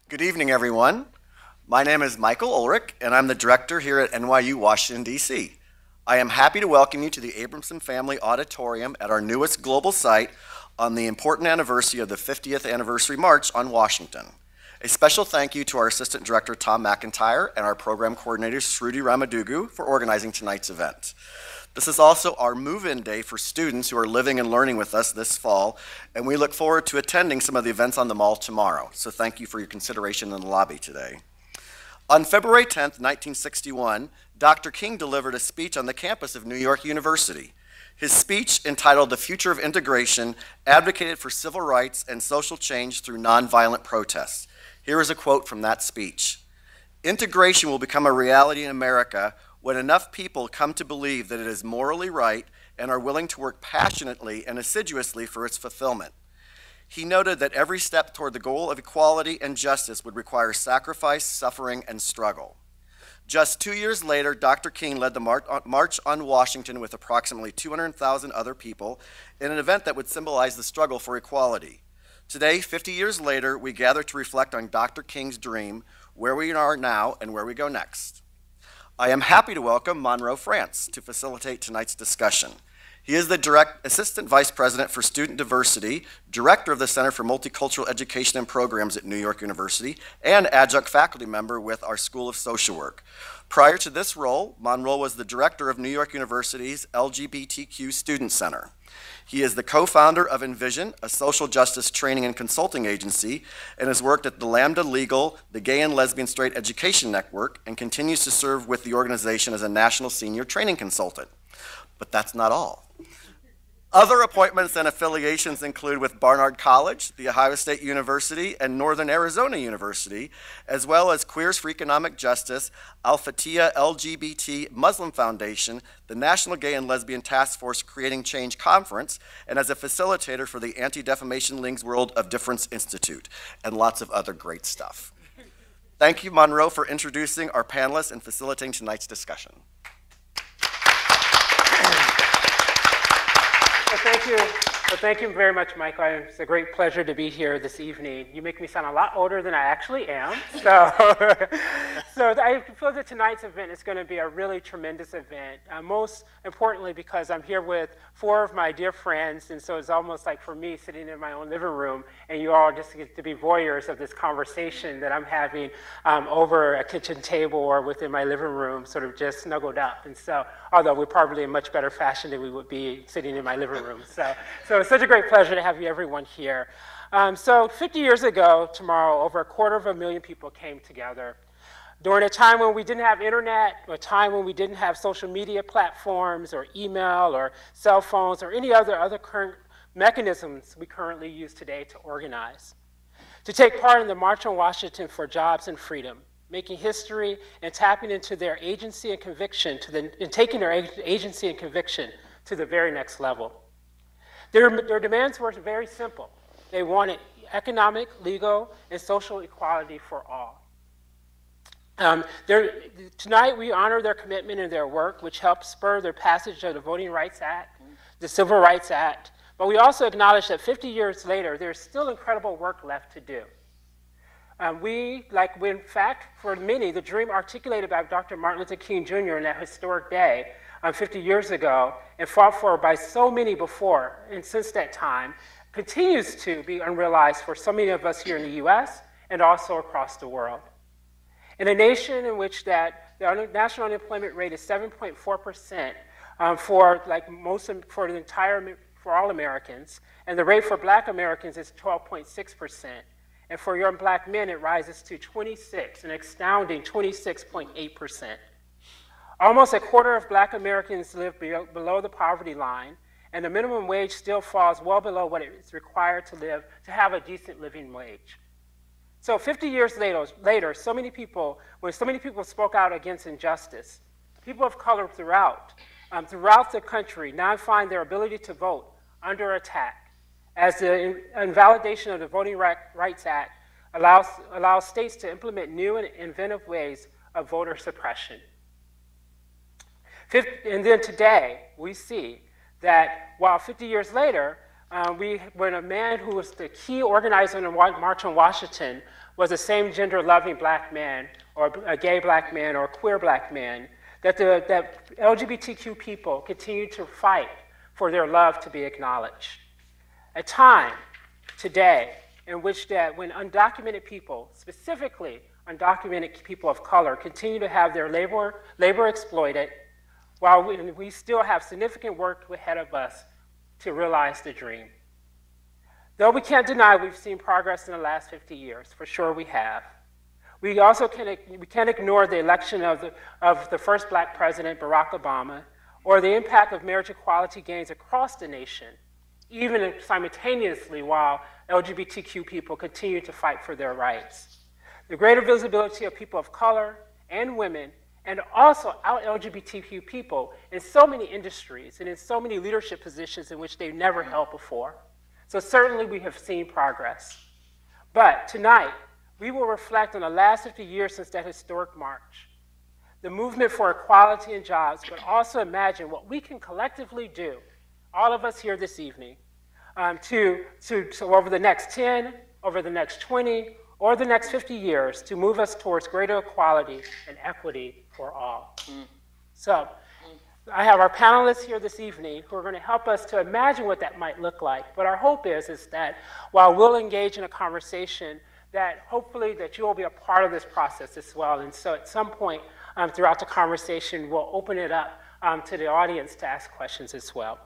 Good evening, everyone. My name is Michael Ulrich, and I'm the director here at NYU Washington, D.C. I am happy to welcome you to the Abramson Family Auditorium at our newest global site on the important anniversary of the 50th Anniversary March on Washington. A special thank you to our Assistant Director, Tom McIntyre, and our Program Coordinator, Shruti Ramadugu, for organizing tonight's event. This is also our move-in day for students who are living and learning with us this fall, and we look forward to attending some of the events on the mall tomorrow. So thank you for your consideration in the lobby today. On February 10th, 1961, Dr. King delivered a speech on the campus of New York University. His speech, entitled "The Future of Integration," advocated for civil rights and social change through nonviolent protests. Here is a quote from that speech. "Integration will become a reality in America when enough people come to believe that it is morally right and are willing to work passionately and assiduously for its fulfillment." He noted that every step toward the goal of equality and justice would require sacrifice, suffering, and struggle. Just 2 years later, Dr. King led the March on Washington with approximately 200,000 other people in an event that would symbolize the struggle for equality. Today, 50 years later, we gather to reflect on Dr. King's dream, where we are now, and where we go next. I am happy to welcome Monroe France to facilitate tonight's discussion. He is the Assistant Vice President for Student Diversity, Director of the Center for Multicultural Education and Programs at New York University, and adjunct faculty member with our School of Social Work. Prior to this role, Monroe was the Director of New York University's LGBTQ Student Center. He is the co-founder of Envision, a social justice training and consulting agency, and has worked at the Lambda Legal, the Gay and Lesbian Straight Education Network, and continues to serve with the organization as a national senior training consultant. But that's not all. Other appointments and affiliations include with Barnard College, The Ohio State University, and Northern Arizona University, as well as Queers for Economic Justice, Al-Fatihah LGBT Muslim Foundation, the National Gay and Lesbian Task Force Creating Change Conference, and as a facilitator for the Anti-Defamation League's World of Difference Institute, and lots of other great stuff. Thank you, Monroe, for introducing our panelists and facilitating tonight's discussion. Thank you very much, Michael. It's a great pleasure to be here this evening. You make me sound a lot older than I actually am. So I feel that tonight's event is going to be a really tremendous event, most importantly because I'm here with 4 of my dear friends, and so it's almost like for me sitting in my own living room, and you all just get to be voyeurs of this conversation that I'm having over a kitchen table or within my living room, sort of just snuggled up. And so, although we're probably in much better fashion than we would be sitting in my living room. So it's such a great pleasure to have you everyone here. So 50 years ago tomorrow, over 250,000 people came together. During a time when we didn't have internet, or a time when we didn't have social media platforms or email or cell phones or any other current mechanisms we currently use today to organize. To take part in the March on Washington for Jobs and Freedom, making history and tapping into their agency and conviction and taking their agency and conviction to the very next level. Their demands were very simple. They wanted economic, legal, and social equality for all. Tonight we honor their commitment and their work, which helped spur their passage of the Voting Rights Act, the Civil Rights Act, but we also acknowledge that 50 years later, there's still incredible work left to do. In fact, for many, the dream articulated by Dr. Martin Luther King Jr. in that historic day 50 years ago and fought for by so many before and since that time continues to be unrealized for so many of us here in the US and also across the world. In a nation in which the national unemployment rate is 7.4% for all Americans, and the rate for Black Americans is 12.6%. And for young Black men, it rises to an astounding 26.8%. Almost a quarter of Black Americans live below the poverty line, and the minimum wage still falls well below what is required to have a decent living wage. So 50 years later, when so many people spoke out against injustice, people of color throughout the country now find their ability to vote under attack, as the invalidation of the Voting Rights Act allows states to implement new and inventive ways of voter suppression. And then today, we see that while 50 years later, When a man who was the key organizer in the March on Washington was a same-gender-loving black man, or a gay black man, or a queer black man, that LGBTQ people continue to fight for their love to be acknowledged. A time today in which when undocumented people, specifically undocumented people of color, continue to have their labor exploited, while we still have significant work ahead of us to realize the dream. Though we can't deny we've seen progress in the last 50 years, for sure we have. We also can't ignore the election of the first black president, Barack Obama, or the impact of marriage equality gains across the nation, even simultaneously while LGBTQ people continue to fight for their rights. The greater visibility of people of color and women, and also out LGBTQ people in so many industries and in so many leadership positions in which they've never held before. So certainly we have seen progress. But tonight, we will reflect on the last 50 years since that historic march, the movement for equality and jobs, but also imagine what we can collectively do, all of us here this evening, so over the next 10, over the next 20, or the next 50 years to move us towards greater equality and equity for all. So I have our panelists here this evening who are going to help us to imagine what that might look like. But our hope is that while we'll engage in a conversation, that hopefully that you will be a part of this process as well. And so at some point throughout the conversation, we'll open it up to the audience to ask questions as well.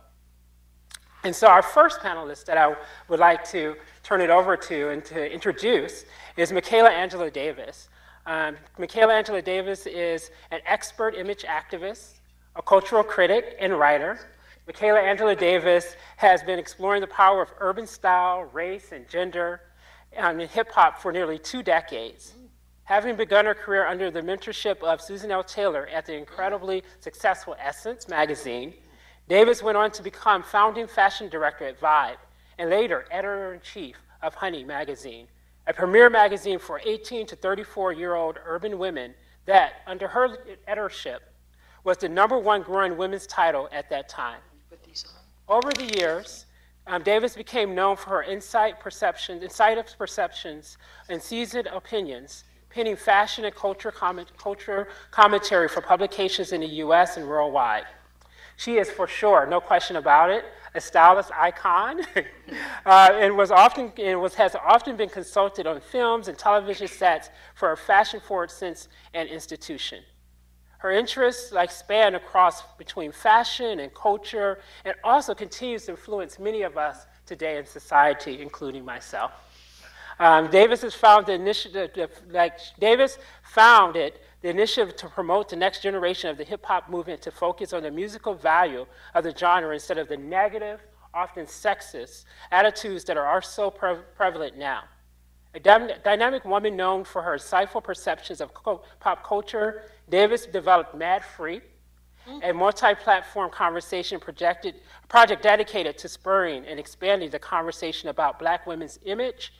And so our first panelist that I would like to turn it over to and to introduce is Michaela Angela Davis. Michaela Angela Davis is an expert image activist, a cultural critic, and writer. Michaela Angela Davis has been exploring the power of urban style, race, and gender in hip-hop for nearly 2 decades. Having begun her career under the mentorship of Susan L. Taylor at the incredibly successful Essence magazine, Davis went on to become founding fashion director at Vibe, and later editor-in-chief of Honey magazine, a premier magazine for 18 to 34-year-old urban women that, under her editorship, was the #1 growing women's title at that time. Over the years, Davis became known for her incisive perceptions, and seasoned opinions, penning fashion and culture commentary for publications in the US and worldwide. She is for sure, no question about it, a stylist icon, and has often been consulted on films and television sets for a fashion-forward sense and institution. Her interests span across between fashion and culture, and also continues to influence many of us today in society, including myself. Davis founded the initiative to promote the next generation of the hip-hop movement to focus on the musical value of the genre instead of the negative, often sexist, attitudes that are so prevalent now. A dynamic woman known for her insightful perceptions of pop culture, Davis developed Mad Free, a multi-platform conversation project dedicated to spurring and expanding the conversation about Black women's image,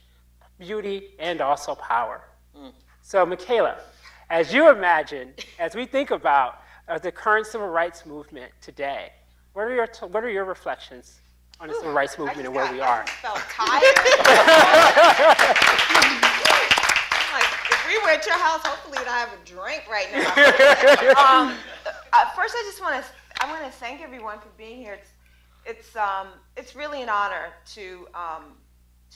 beauty, and also power. So Michaela, as you imagine, as we think about the current civil rights movement today, what are your reflections on the civil rights movement and where we are? I felt tired. I'm like, if we were at your house, hopefully you'd have a drink right now. First, I want to thank everyone for being here. It's really an honor to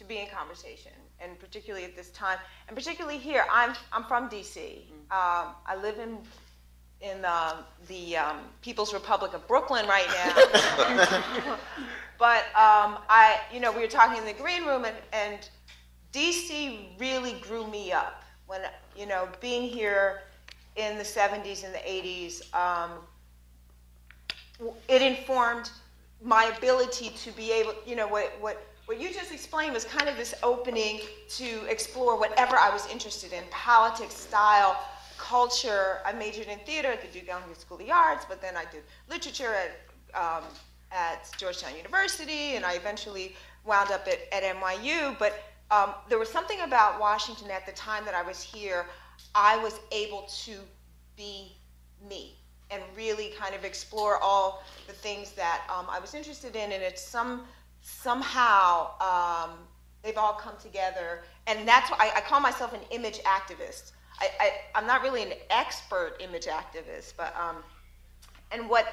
be in conversation, and particularly at this time, and particularly here. I'm from DC. I live in the People's Republic of Brooklyn right now. But we were talking in the green room, and DC really grew me up. When being here in the 70s and the 80s, it informed my ability to be able, what you just explained was kind of this opening to explore whatever I was interested in: politics, style, culture. I majored in theater at the Duke Ellington School of the Arts, but then I did literature at Georgetown University, and I eventually wound up at NYU. But there was something about Washington at the time that I was here. I was able to be me and really kind of explore all the things that I was interested in, and it's some somehow they've all come together, and that's why I call myself an image activist. I'm not really an expert image activist, but and what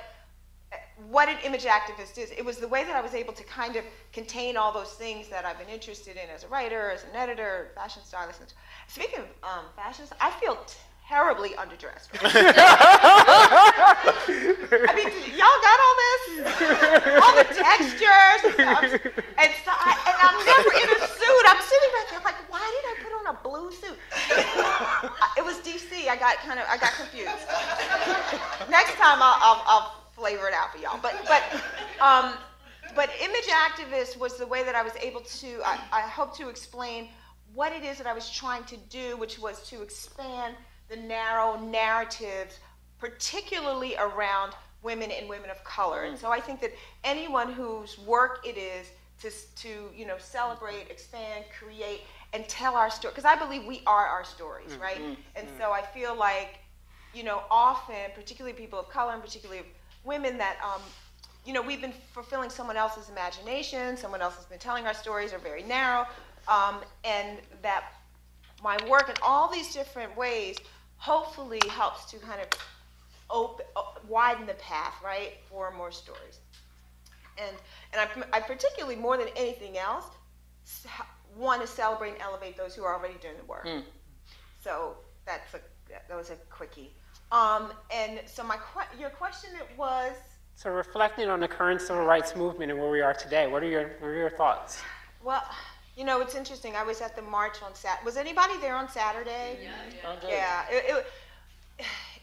an image activist is, it was the way that I was able to kind of contain all those things that I've been interested in as a writer, as an editor, fashion stylist. And speaking of fashion, I feel terribly underdressed. I mean, y'all got all this? All the textures and stuff. And I'm never in a suit. I'm sitting back there like, why did I put on a blue suit? It was DC. I got confused. Next time I'll flavor it out for y'all. But image activist was the way that I was able to, I hope to explain what it is that I was trying to do, which was to expand the narrow narratives, particularly around women and women of color. And so I think that anyone whose work it is to celebrate, expand, create, and tell our story, because I believe we are our stories, right? And so I feel like, often, particularly people of color, and particularly women, that we've been fulfilling someone else's imagination, someone else has been telling our stories are very narrow, and that my work in all these different ways hopefully helps to kind of widen the path, right, for more stories. And I particularly, more than anything else, want to celebrate and elevate those who are already doing the work. So that was a quickie. And so your question, it was? So reflecting on the current civil rights movement and where we are today, what are your thoughts? Well, it's interesting. I was at the march on Saturday. Was anybody there on Saturday? Yeah.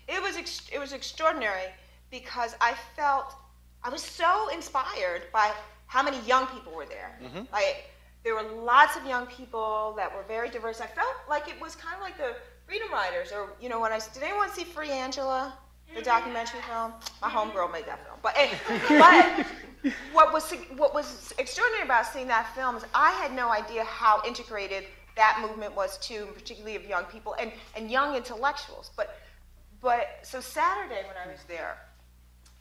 It was extraordinary because I was so inspired by how many young people were there. Like, there were lots of young people that were very diverse. I felt like it was kind of like the Freedom Riders, or did anyone see Free Angela, the documentary film? My homegirl made that film. But what was extraordinary about seeing that film is I had no idea how integrated that movement was too, particularly of young people and young intellectuals. But so Saturday when I was there,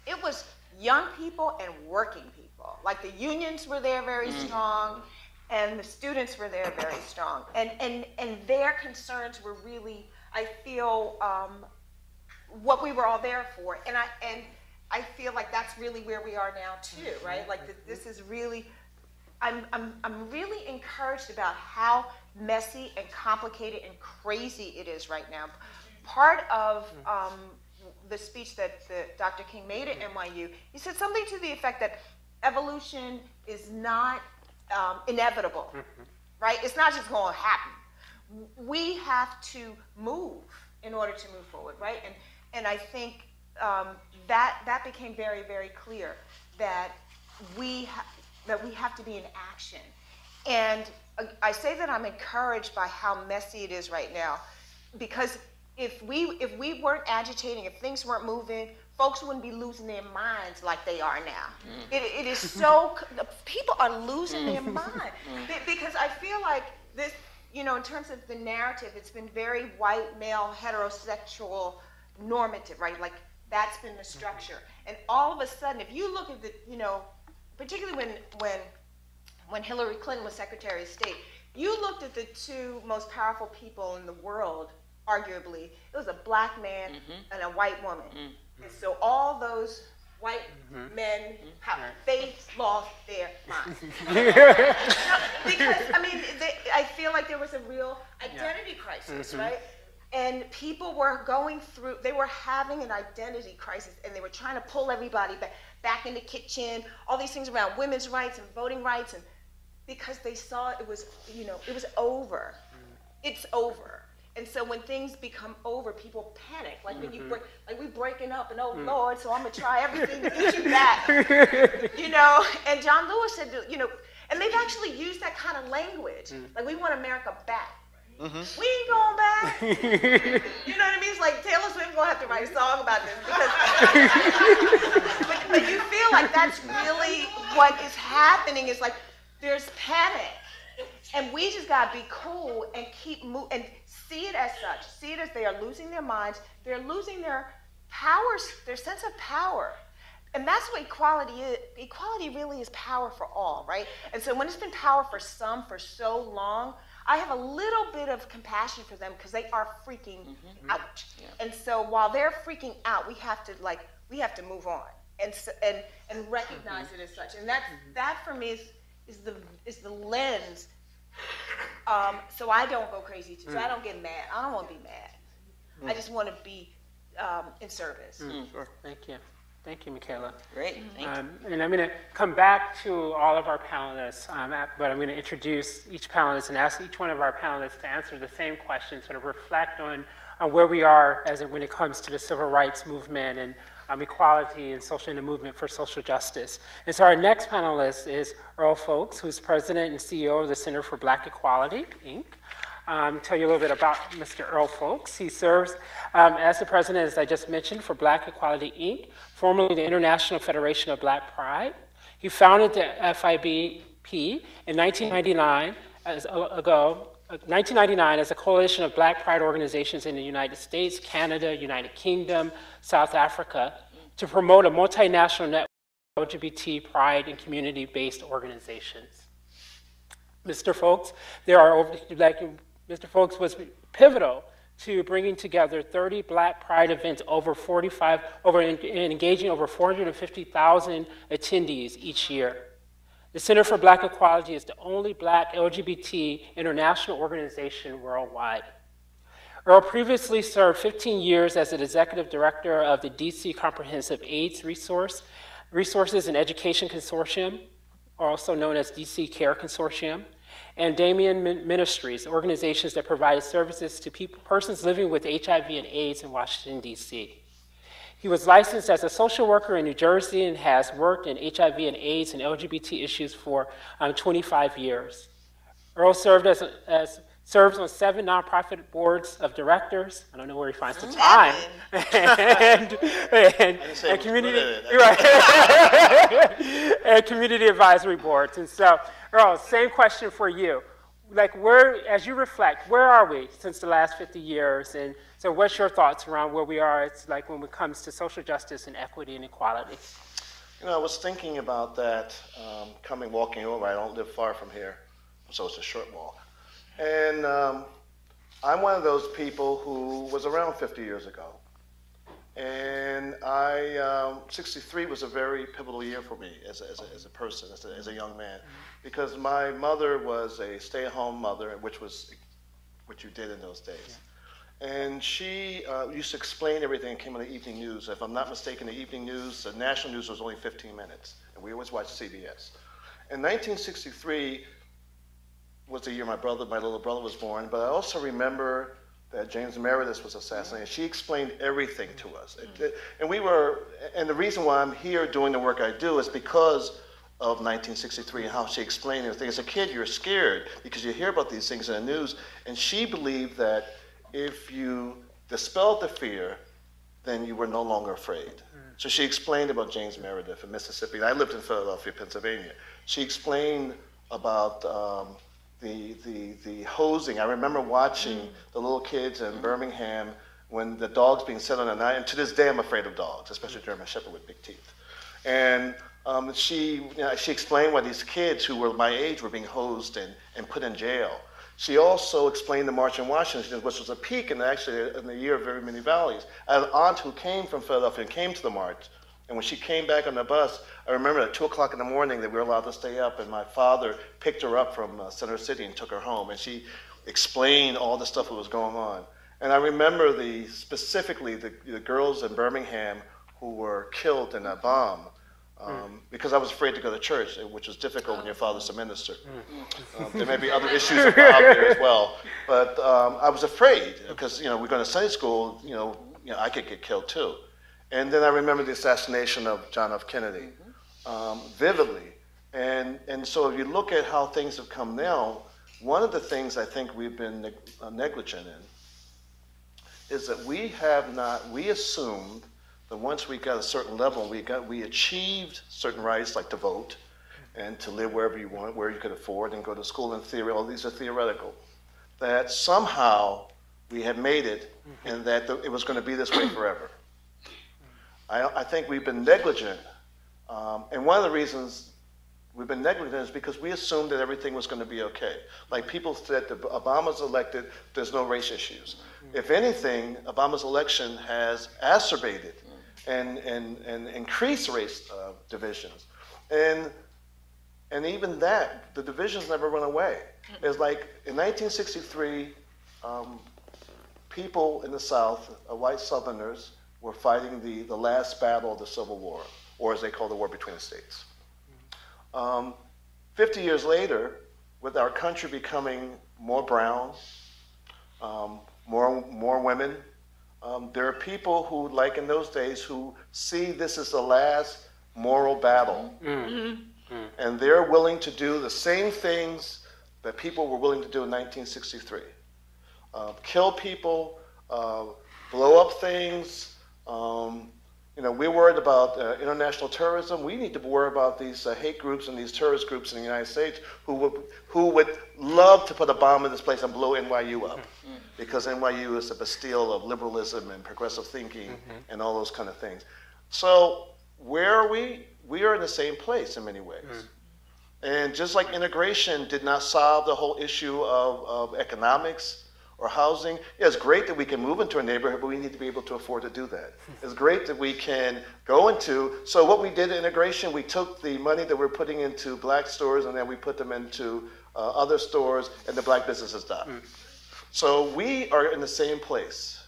it was young people and working people. Like, the unions were there very strong, and the students were there very strong. And their concerns were really, I feel, what we were all there for. And I feel like that's really where we are now too, right? Like, this is really, I'm really encouraged about how messy and complicated and crazy it is right now. Part of the speech that Dr. King made at NYU, he said something to the effect that evolution is not inevitable, right? It's not just going to happen. We have to move in order to move forward, right? And I think that became very, very clear that we have to be in action. And I say that I'm encouraged by how messy it is right now, because if we weren't agitating, if things weren't moving, folks wouldn't be losing their minds like they are now. It is so, people are losing their mind. Because I feel like this, in terms of the narrative, it's been very white, male, heterosexual, normative, right? Like, that's been the structure. And all of a sudden, if you look at the, particularly when Hillary Clinton was Secretary of State, you looked at the two most powerful people in the world, arguably. It was a black man and a white woman. And so all those white men, they lost their minds. Because, I mean, I feel like there was a real identity crisis, right? And people were they were having an identity crisis, and they were trying to pull everybody back in the kitchen, all these things around women's rights and voting rights, and because they saw it was, it was over. It's over. And so when things become over, people panic. Like when you break, like we breaking up, and oh Lord, so I'm gonna try everything to get you back. And John Lewis said, and they've actually used that kind of language. Like, we want America back. We ain't going back. You know what I mean? It's like Taylor Swift gonna have to write a song about this because but you feel like that's really what is happening. Is like there's panic. And we just gotta be cool and keep moving and see it as such. See it as they are losing their minds. They're losing their powers, their sense of power. And that's what equality is. Equality really is power for all, right? And so when it's been power for some for so long, I have a little bit of compassion for them because they are freaking out. Yeah. And so while they're freaking out, we have to move on and recognize it as such. And that for me is the lens. So I don't go crazy too. So I don't get mad. I don't want to be mad. I just want to be in service. Sure. Thank you. Thank you, Michaela. Great, thank you. And I'm going to come back to all of our panelists, but I'm going to introduce each panelist and ask each one of our panelists to answer the same question, sort of reflect on where we are when it comes to the civil rights movement and equality and the movement for social justice. And so our next panelist is Earl Folks, who's president and CEO of the Center for Black Equality, Inc. Tell you a little bit about Mr. Earl Folks. He serves as the president, as I just mentioned, for Black Equality, Inc., formerly the International Federation of Black Pride. He founded the FIBP in 1999 as a coalition of Black Pride organizations in the United States, Canada, United Kingdom, South Africa, to promote a multinational network of LGBT pride and community-based organizations. Mr. Folks, Mr. Folks was pivotal to bringing together 30 Black Pride events and engaging over 450,000 attendees each year. The Center for Black Equality is the only Black LGBT international organization worldwide. Earl previously served 15 years as the executive director of the DC Comprehensive AIDS Resources and Education Consortium, also known as DC Care Consortium, and Damien Ministries, organizations that provide services to persons living with HIV and AIDS in Washington, D.C. He was licensed as a social worker in New Jersey and has worked in HIV and AIDS and LGBT issues for 25 years. Earl serves on 7 nonprofit boards of directors. I don't know where he finds the time. and community advisory boards. And so, Earl, same question for you. As you reflect, where are we since the last 50 years? And so what's your thoughts around where we are when it comes to social justice and equity and equality? I was thinking about that walking over. I don't live far from here, so it's a short walk. And I'm one of those people who was around 50 years ago. And 63 was a very pivotal year for me as a person, as a young man, because my mother was a stay-at-home mother, which was what you did in those days. And she used to explain everything that came on the evening news. If I'm not mistaken, the evening news, the national news was only 15 minutes, and we always watched CBS. In 1963 was the year my little brother was born, but I also remember that James Meredith was assassinated. She explained everything to us. And the reason why I'm here doing the work I do is because of 1963 and how she explained everything. As a kid, you're scared because you hear about these things in the news, and she believed that if you dispelled the fear, then you were no longer afraid. So she explained about James Meredith in Mississippi. I lived in Philadelphia, Pennsylvania. She explained about the hosing. I remember watching the little kids in Birmingham when the dogs being set on the night, and to this day I'm afraid of dogs, especially German Shepherd with big teeth. And she explained why these kids who were my age were being hosed and put in jail. She also explained the March on Washington, which was a peak in the year of very many valleys. I had an aunt who came from Philadelphia and came to the march. And when she came back on the bus, I remember at 2 o'clock in the morning that we were allowed to stay up, and my father picked her up from Center City and took her home. And she explained all the stuff that was going on. And I remember specifically the girls in Birmingham who were killed in that bomb because I was afraid to go to church, which was difficult when your father's a minister. There may be other issues out there as well. But I was afraid because, we're going to Sunday school, I could get killed too. And then I remember the assassination of John F. Kennedy vividly. And so if you look at how things have come now, one of the things I think we've been negligent in is that we assumed that once we got a certain level, we achieved certain rights like to vote and to live wherever you want, where you could afford, and go to school in theory, all these are theoretical, that somehow we had made it and that it was going to be this way forever. I think we've been negligent And one of the reasons we've been negligent is because we assumed that everything was going to be okay. Like people said that Obama's elected, there's no race issues. If anything, Obama's election has exacerbated and increased race divisions. And even that, the divisions never went away. It's like in 1963, people in the South, white Southerners, were fighting the last battle of the Civil War, or as they call the war between the states. 50 years later, with our country becoming more brown, more women, there are people who, like in those days, who see this as the last moral battle. And they're willing to do the same things that people were willing to do in 1963. Kill people, blow up things. We're worried about international terrorism. We need to worry about these hate groups and these terrorist groups in the United States who would love to put a bomb in this place and blow NYU up. Because NYU is the Bastille of liberalism and progressive thinking and all those kind of things. So where are we? We are in the same place in many ways. And just like integration did not solve the whole issue of economics or housing, yeah, it's great that we can move into a neighborhood, but we need to be able to afford to do that. It's great that we can go into, so what we did in integration, we took the money that we're putting into black stores and then we put them into other stores and the black businesses died. So we are in the same place.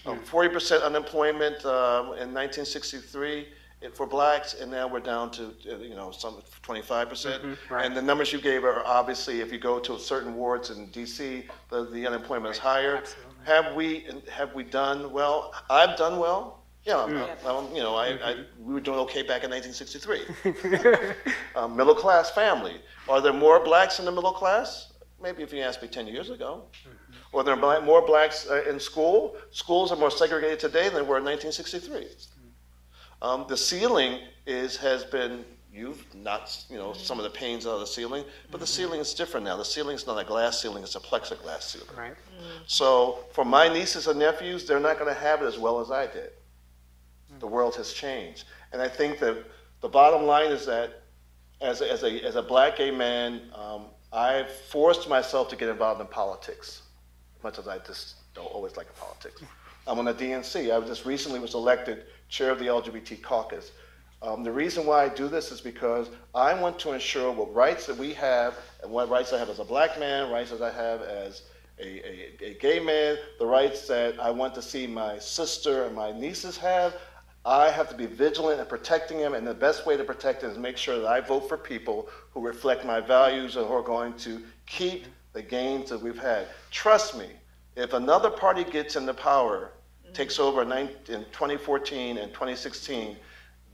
40% unemployment in 1963 for blacks, and now we're down to some 25%. Right. And the numbers you gave are obviously, if you go to certain wards in D.C., the unemployment is higher. Absolutely. Have we done well? I've done well. Yeah, we were doing okay back in 1963. Middle class family. Are there more blacks in the middle class? Maybe if you asked me 10 years ago. Or there are more blacks in school. Schools are more segregated today than they were in 1963. The ceiling has been, you've not, some of the pains out of the ceiling, but the ceiling is different now. The ceiling is not a glass ceiling, it's a plexiglass ceiling. Right. So for my nieces and nephews, they're not going to have it as well as I did. The world has changed. And I think that the bottom line is that as a black gay man, I've forced myself to get involved in politics, as much as I just don't always like politics. I'm on the DNC. I just recently was elected chair of the LGBT caucus. The reason why I do this is because I want to ensure what rights that we have, and what rights I have as a black man, rights that I have as a gay man, the rights that I want to see my sister and my nieces have. I have to be vigilant in protecting them, and the best way to protect them is make sure that I vote for people who reflect my values and who are going to keep the gains that we've had. Trust me, if another party gets into power, takes over in 2014 and 2016,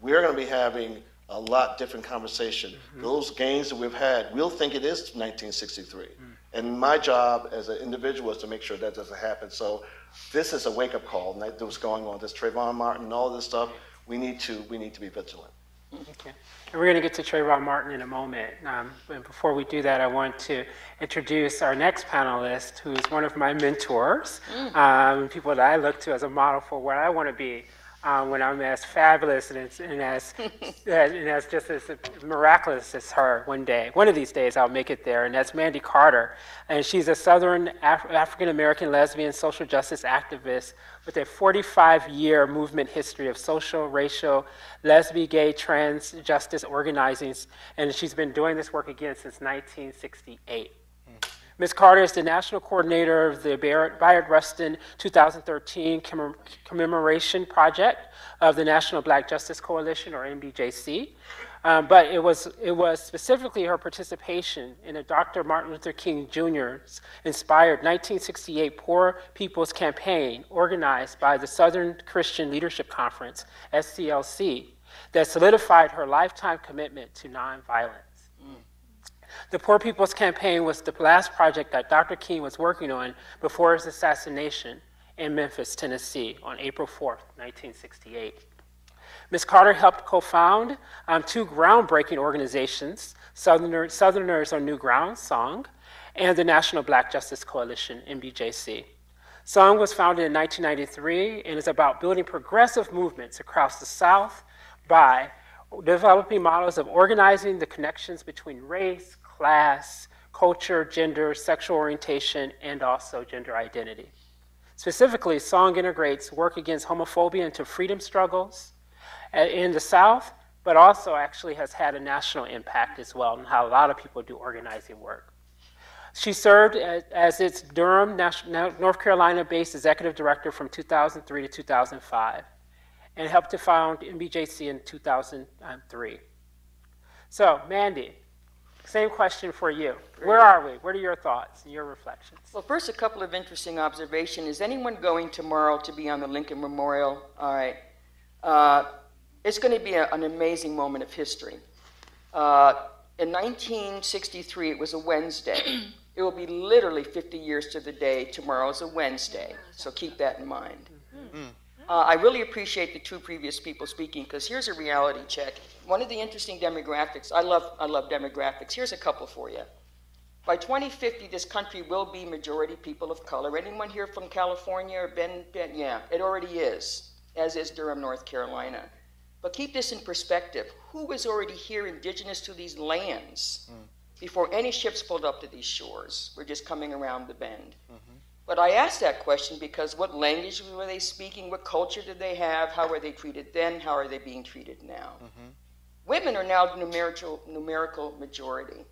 we're going to be having a lot different conversation. Those gains that we've had, we'll think it is 1963. And my job as an individual is to make sure that doesn't happen. So this is a wake-up call that was going on. This Trayvon Martin and all this stuff, we need to be vigilant. Okay. And we're going to get to Trayvon Martin in a moment. But before we do that, I want to introduce our next panelist, who is one of my mentors, people that I look to as a model for what I want to be when I'm as fabulous and as just as miraculous as her one day. One of these days I'll make it there, and that's Mandy Carter. And she's a Southern African-American lesbian social justice activist with a 45-year movement history of social, racial, lesbian, gay, trans justice organizing, and she's been doing this work again since 1968. Ms. Carter is the national coordinator of the Bayard Rustin 2013 commemoration project of the National Black Justice Coalition, or NBJC. But it was specifically her participation in a Dr. Martin Luther King Jr.'s inspired 1968 Poor People's Campaign organized by the Southern Christian Leadership Conference, SCLC, that solidified her lifetime commitment to nonviolence. The Poor People's Campaign was the last project that Dr. King was working on before his assassination in Memphis, Tennessee on April 4th, 1968. Ms. Carter helped co-found two groundbreaking organizations, Southerners on New Ground, SONG, and the National Black Justice Coalition, NBJC. SONG was founded in 1993 and is about building progressive movements across the South by developing models of organizing the connections between race, class, culture, gender, sexual orientation, and also gender identity. Specifically, Song integrates work against homophobia into freedom struggles in the South, but also actually has had a national impact as well in how a lot of people do organizing work. She served as its Durham, North Carolina-based executive director from 2003 to 2005, and helped to found NBJC in 2003. So, Mandy, same question for you. Where are we? What are your thoughts and your reflections? Well, first, a couple of interesting observations. Is anyone going tomorrow to be on the Lincoln Memorial? All right. It's going to be an amazing moment of history. In 1963, it was a Wednesday. It will be literally 50 years to the day. Tomorrow is a Wednesday, so keep that in mind. I really appreciate the two previous people speaking, because here's a reality check. One of the interesting demographics, I love demographics. Here's a couple for you. By 2050, this country will be majority people of color. Anyone here from California or yeah, it already is, as is Durham, North Carolina. But keep this in perspective. Who was already here indigenous to these lands before any ships pulled up to these shores? We're just coming around the bend. But I asked that question because what language were they speaking? What culture did they have? How were they treated then? How are they being treated now? Women are now the numerical majority.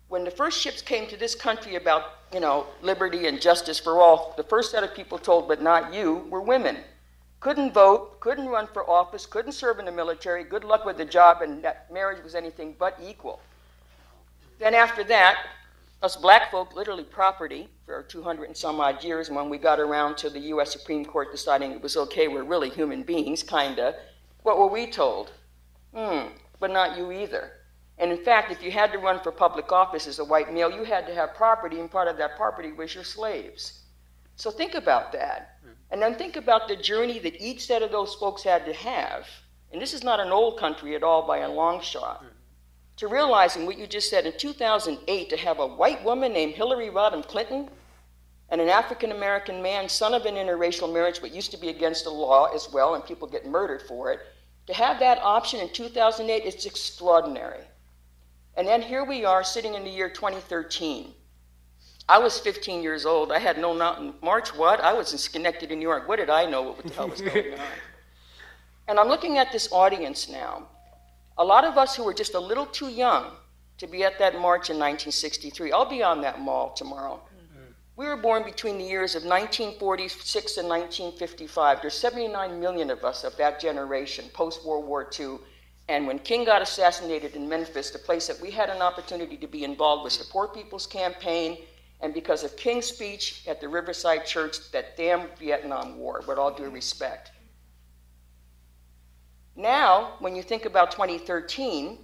When the first ships came to this country about, liberty and justice for all, the first set of people told, but not you, were women. Couldn't vote, couldn't run for office, couldn't serve in the military, good luck with the job, and that marriage was anything but equal. Then after that, us black folk, literally property for 200 and some odd years, and when we got around to the US Supreme Court deciding it was okay, we're really human beings, kinda, what were we told? But not you either. And in fact, if you had to run for public office as a white male, you had to have property, and part of that property was your slaves. So think about that. And then think about the journey that each set of those folks had to have. And this is not an old country at all by a long shot. To realizing what you just said, in 2008, to have a white woman named Hillary Rodham Clinton and an African-American man, son of an interracial marriage, but used to be against the law as well, and people get murdered for it, to have that option in 2008, it's extraordinary. And then here we are sitting in the year 2013. I was 15 years old. I had no March what? I was in Schenectady, New York. What did I know what the hell was going on? And I'm looking at this audience now. A lot of us who were just a little too young to be at that march in 1963. I'll be on that mall tomorrow. We were born between the years of 1946 and 1955. There's 79 million of us of that generation, post-World War II. And when King got assassinated in Memphis, the place that we had an opportunity to be involved with the Poor People's Campaign, and because of King's speech at the Riverside Church, that damn Vietnam War, with all due respect. Now, when you think about 2013,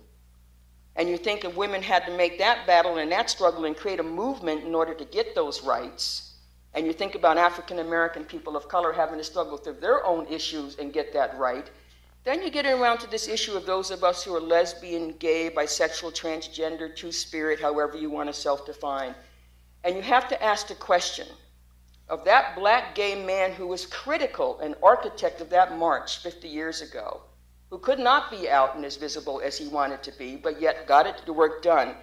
and you think of women had to make that battle and that struggle and create a movement in order to get those rights, and you think about African American people of color having to struggle through their own issues and get that right, then you get around to this issue of those of us who are lesbian, gay, bisexual, transgender, two-spirit, however you want to self-define. And you have to ask the question of that black gay man who was critical and architect of that march 50 years ago, who could not be out and as visible as he wanted to be, but yet got the work done.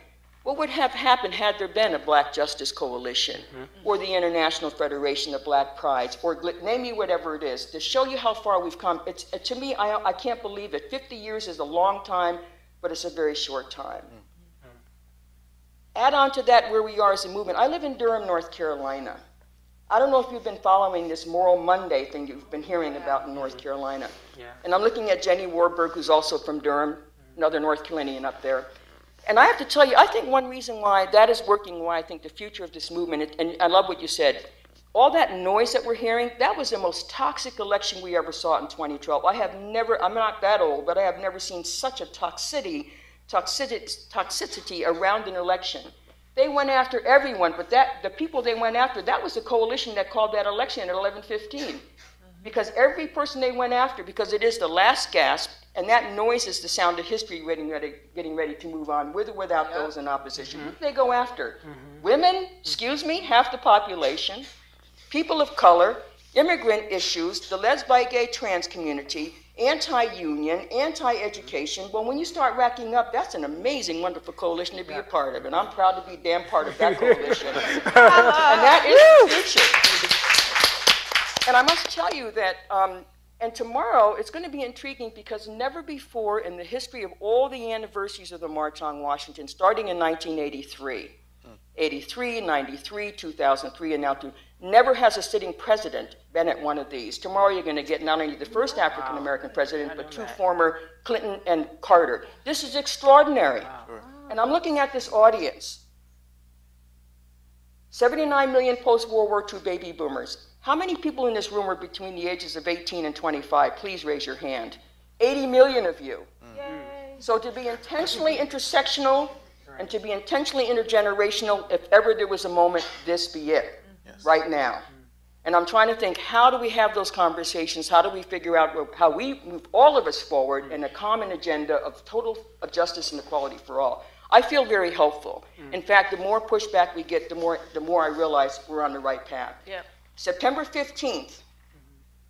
What would have happened had there been a Black Justice Coalition or the International Federation of Black Prides, or name me whatever it is, to show you how far we've come? To me, I can't believe it. 50 years is a long time, but it's a very short time. Add on to that where we are as a movement. I live in Durham, North Carolina. I don't know if you've been following this Moral Monday thing you've been hearing about in North Carolina. And I'm looking at Jenny Warburg, who's also from Durham, another North Carolinian up there. And I have to tell you, I think one reason why that is working, why I think the future of this movement, and I love what you said, all that noise that we're hearing, that was the most toxic election we ever saw in 2012. I'm not that old, but I have never seen such a toxicity around an election. They went after everyone, but the people they went after, that was the coalition that called that election at 11:15. Because every person they went after, because it is the last gasp, and that noise is the sound of history getting ready to move on, with or without those in opposition. Who did they go after? Women, excuse me, half the population, people of color, immigrant issues, the lesbian, gay, trans community, anti-union, anti-education. Well, when you start racking up, that's an amazing, wonderful coalition to be a part of, and I'm proud to be damn part of that coalition. And that is the future. And I must tell you that, and tomorrow it's going to be intriguing because never before in the history of all the anniversaries of the March on Washington, starting in 1983, 83, 93, 2003, and now never has a sitting president been at one of these. Tomorrow you're going to get not only the first African-American president, but two former Clinton and Carter. This is extraordinary. And I'm looking at this audience. 79 million post-World War II baby boomers. How many people in this room are between the ages of 18 and 25? Please raise your hand. 80 million of you. Yay. So to be intentionally intersectional and to be intentionally intergenerational, if ever there was a moment, this be it, right now. And I'm trying to think, how do we have those conversations? How do we figure out how we move all of us forward in a common agenda of total justice and equality for all? I feel very hopeful. In fact, the more pushback we get, the more I realize we're on the right path. Yep. September 15th,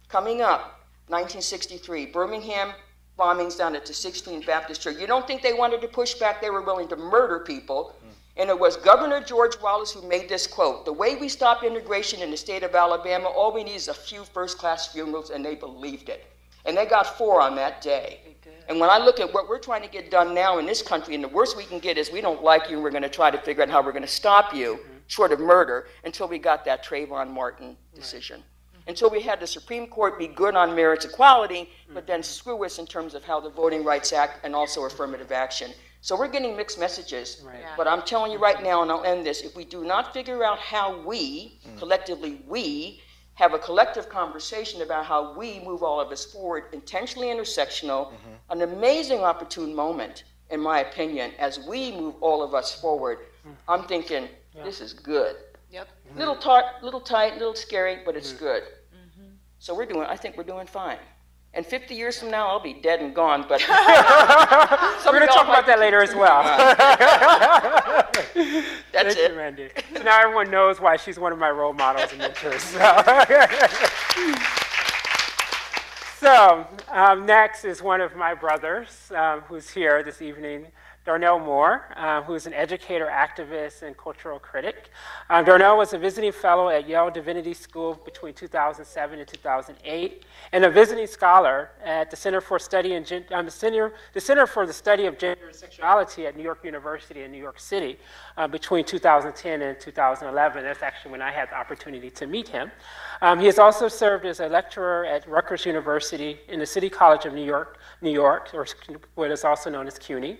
coming up, 1963, Birmingham bombings down at the 16th Baptist Church. You don't think they wanted to push back? They were willing to murder people. And it was Governor George Wallace who made this quote: "The way we stop immigration in the state of Alabama, all we need is a few first-class funerals," and they believed it. And they got 4 on that day. And when I look at what we're trying to get done now in this country, and the worst we can get is we don't like you, and we're going to try to figure out how we're going to stop you, short of murder, until we got that Trayvon Martin decision. Until we had the Supreme Court be good on marriage equality, but then screw us in terms of how the Voting Rights Act and also affirmative action. So we're getting mixed messages, but I'm telling you right now, and I'll end this, if we do not figure out how we, collectively we, have a collective conversation about how we move all of us forward, intentionally intersectional, an amazing opportune moment, in my opinion, as we move all of us forward, I'm thinking, this is good. Yep. Little tight, little scary, but it's good. So I think we're doing fine. And 50 years from now, I'll be dead and gone, but we're going to talk about that later as well. That's Thank it. you, Randy. So now everyone knows why she's one of my role models and mentors. So next is one of my brothers who's here this evening, Darnell Moore, who is an educator, activist, and cultural critic. Darnell was a visiting fellow at Yale Divinity School between 2007 and 2008, and a visiting scholar at the Center for the Study of Gender and Sexuality at New York University in New York City between 2010 and 2011. That's actually when I had the opportunity to meet him. He has also served as a lecturer at Rutgers University in the City College of New York, or what is also known as CUNY.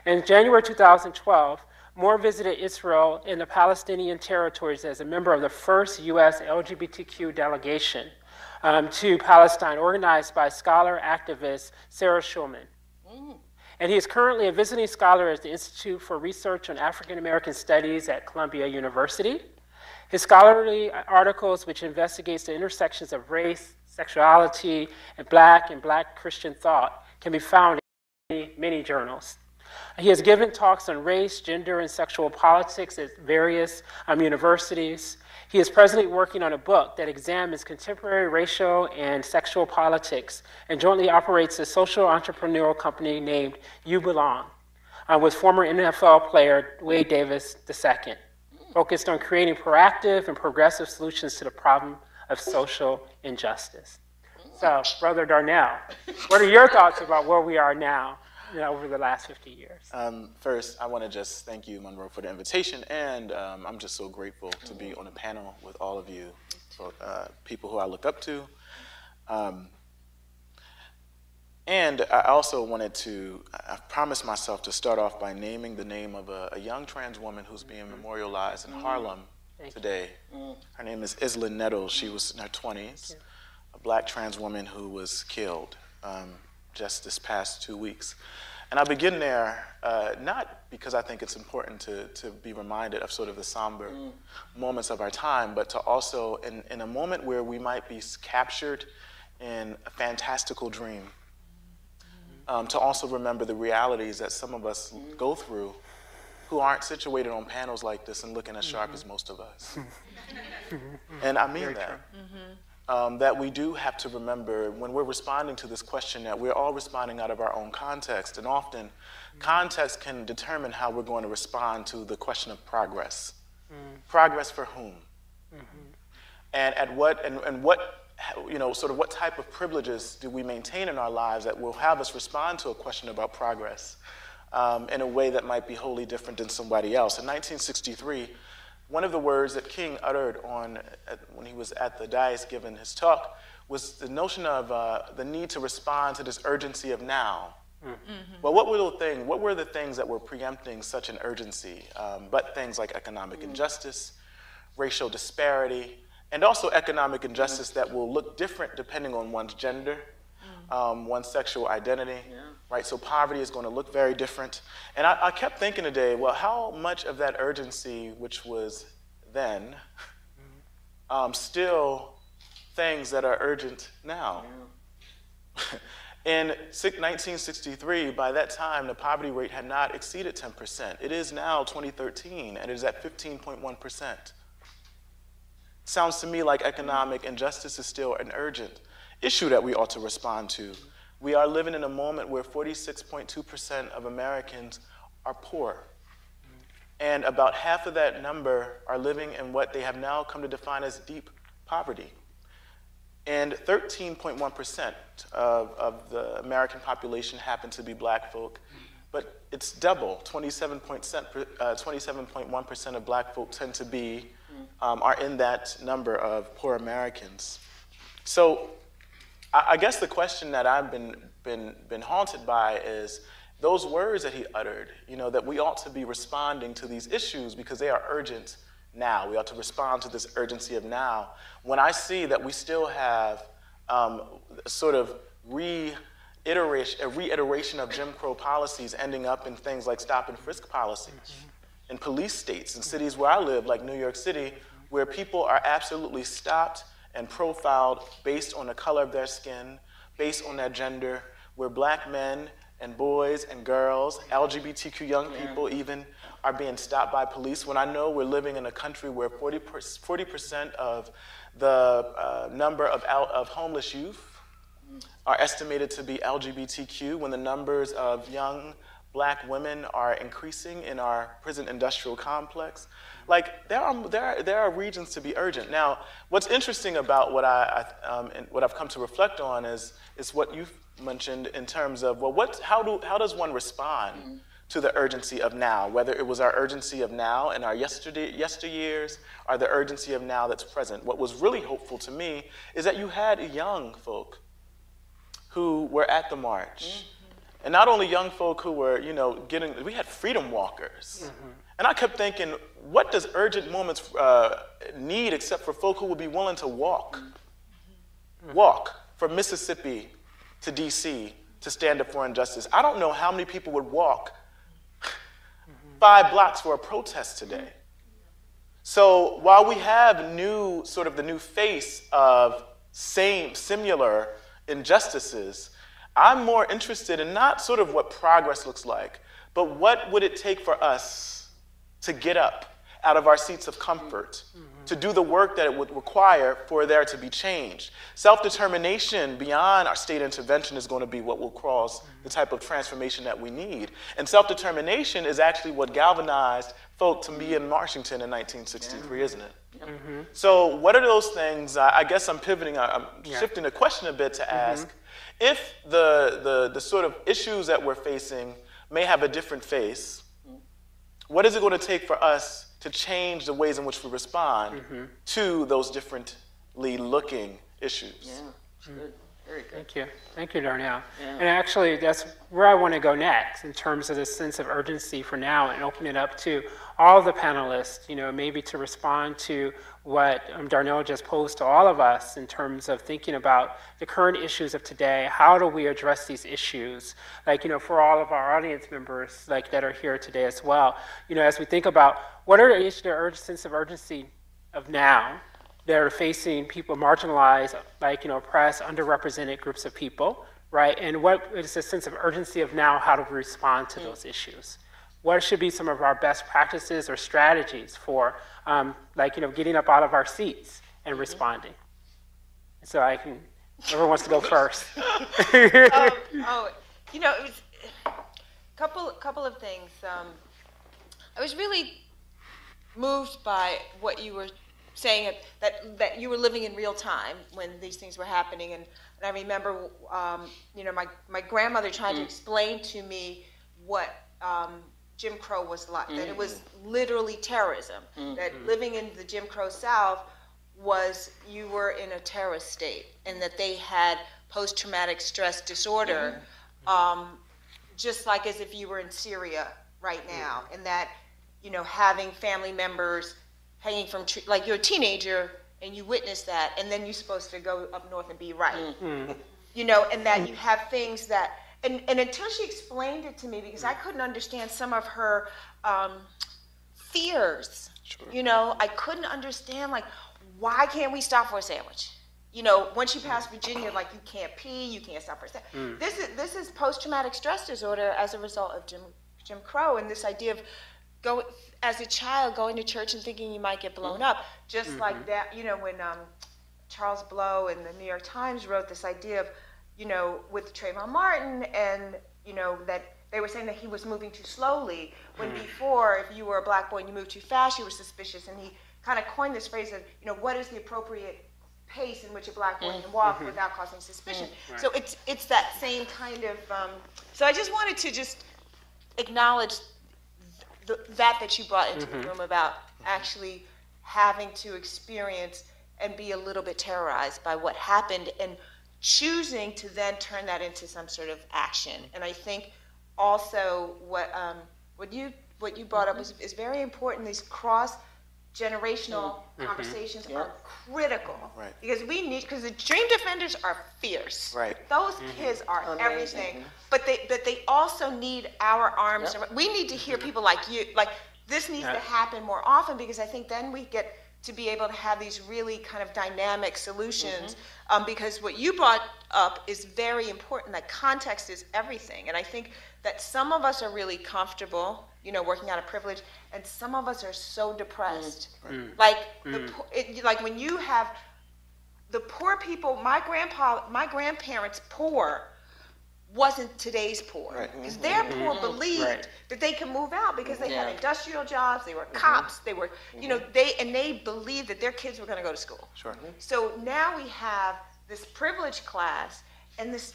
In January 2012, Moore visited Israel and the Palestinian territories as a member of the first U.S. LGBTQ delegation to Palestine, organized by scholar activist Sarah Schulman. And he is currently a visiting scholar at the Institute for Research on African American Studies at Columbia University. His scholarly articles, which investigates the intersections of race, sexuality, and black Christian thought, can be found in many journals. He has given talks on race, gender, and sexual politics at various universities. He is presently working on a book that examines contemporary racial and sexual politics and jointly operates a social entrepreneurial company named You Belong with former NFL player Wade Davis II, focused on creating proactive and progressive solutions to the problem of social injustice. So, Brother Darnell, what are your thoughts about where we are now? Over the last 50 years. First, I want to just thank you, Monroe, for the invitation, and I'm just so grateful to be on a panel with all of you, people who I look up to. And I also wanted to, I promised myself to start off by naming the name of a young trans woman who's being memorialized in Harlem today. Her name is Isla Nettles. She was in her 20s, a black trans woman who was killed just this past 2 weeks. And I begin there, not because I think it's important to be reminded of sort of the somber moments of our time, but to also, in a moment where we might be captured in a fantastical dream, to also remember the realities that some of us go through who aren't situated on panels like this and looking as sharp as most of us. And I mean that. that we do have to remember when we're responding to this question that we're all responding out of our own context, and often context can determine how we're going to respond to the question of progress. Progress for whom? And at what, and what, sort of what type of privileges do we maintain in our lives that will have us respond to a question about progress in a way that might be wholly different than somebody else. In 1963, one of the words that King uttered when he was at the dais giving his talk was the notion of the need to respond to this urgency of now. Well, what were the things that were preempting such an urgency? But things like economic injustice, racial disparity, and also economic injustice that will look different depending on one's gender, one's sexual identity, right? So poverty is going to look very different. And I kept thinking today, well, how much of that urgency, which was then, still things that are urgent now? In 1963, by that time, the poverty rate had not exceeded 10%. It is now 2013, and it is at 15.1%. Sounds to me like economic injustice is still an urgent issue that we ought to respond to. We are living in a moment where 46.2% of Americans are poor. And about half of that number are living in what they have now come to define as deep poverty. And 13.1% of the American population happen to be black folk, but it's double. 27.1% of black folk tend to be, are in that number of poor Americans. So I guess the question that I've been haunted by is those words that he uttered, that we ought to be responding to these issues because they are urgent now. We ought to respond to this urgency of now. When I see that we still have sort of reiteration of Jim Crow policies ending up in things like stop and frisk policies in police states, in cities where I live, like New York City, where people are absolutely stopped and profiled based on the color of their skin, based on their gender, where black men and boys and girls, LGBTQ young people even, are being stopped by police, when I know we're living in a country where 40% of the number of homeless youth are estimated to be LGBTQ, when the numbers of young black women are increasing in our prison industrial complex. Like, there are regions to be urgent. Now, what's interesting about what I've come to reflect on is what you've mentioned in terms of, well, how does one respond to the urgency of now, whether it was our urgency of now in our yesteryears or the urgency of now that's present. What was really hopeful to me is that you had young folk who were at the march. And not only young folk who were, we had freedom walkers. And I kept thinking, what does urgent moments need except for folk who would be willing to walk from Mississippi to DC to stand up for injustice? I don't know how many people would walk 5 blocks for a protest today. So while we have the new face of similar injustices, I'm more interested in not sort of what progress looks like, but what would it take for us to get up out of our seats of comfort, to do the work that it would require for there to be change. Self-determination beyond our state intervention is going to be what will cause the type of transformation that we need. And self-determination is actually what galvanized folk to be in Washington in 1963, isn't it? So what are those things? I guess I'm pivoting, I'm shifting the question a bit to ask, if the sort of issues that we're facing may have a different face, what is it going to take for us to change the ways in which we respond to those differently looking issues? Yeah, good. Very good. Thank you. Thank you, Darnell. Yeah. And actually, that's where I want to go next in terms of this sense of urgency for now and open it up to all the panelists, maybe to respond to what Darnell just posed to all of us in terms of thinking about the current issues of today. How do we address these issues? For all of our audience members, that are here today as well, as we think about what are the sense of urgency of now that are facing people marginalized, oppressed, underrepresented groups of people, right? And what is the sense of urgency of now, how do we respond to those issues? What should be some of our best practices or strategies for, getting up out of our seats and responding? So whoever wants to go first. You know, it was a couple of things. I was really moved by what you were saying, that you were living in real time when these things were happening. And I remember, you know, my grandmother trying to explain to me what Jim Crow was like, that it was literally terrorism, that living in the Jim Crow South was, you were in a terrorist state, and that they had post-traumatic stress disorder, just like as if you were in Syria right now, and that, you know, having family members hanging from trees, like you're a teenager and you witness that, and then you're supposed to go up north and be right, you know, and that you have things that, and until she explained it to me, because I couldn't understand some of her fears, you know, I couldn't understand, like, why can't we stop for a sandwich? You know, once you pass Virginia, like, you can't pee, you can't stop for a sandwich. This is post-traumatic stress disorder as a result of Jim Crow, and this idea of as a child going to church and thinking you might get blown up, just like that, you know, when Charles Blow in the New York Times wrote this idea of, you know, with Trayvon Martin, and, you know, that they were saying that he was moving too slowly, when before, if you were a black boy and you moved too fast, you were suspicious, and he kind of coined this phrase of, you know, what is the appropriate pace in which a black boy can walk without causing suspicion. So it's that same kind of, so I just wanted to just acknowledge that you brought into the room about actually having to experience and be a little bit terrorized by what happened, and choosing to then turn that into some sort of action. And I think also what you brought up is very important. These cross-generational conversations are critical, because because the Dream Defenders are fierce. Those kids are everything, but they also need our arms. We need to hear people like you. Like, this needs to happen more often, because I think then we get to be able to have these really kind of dynamic solutions, because what you brought up is very important, that context is everything. And I think that some of us are really comfortable, you know, working out of privilege, and some of us are so depressed. Like, like when you have the poor people, my grandparents' poor wasn't today's poor, because their poor believed that they could move out because they had industrial jobs, they were cops, they were, you know, they believed that their kids were going to go to school. So now we have this privileged class and this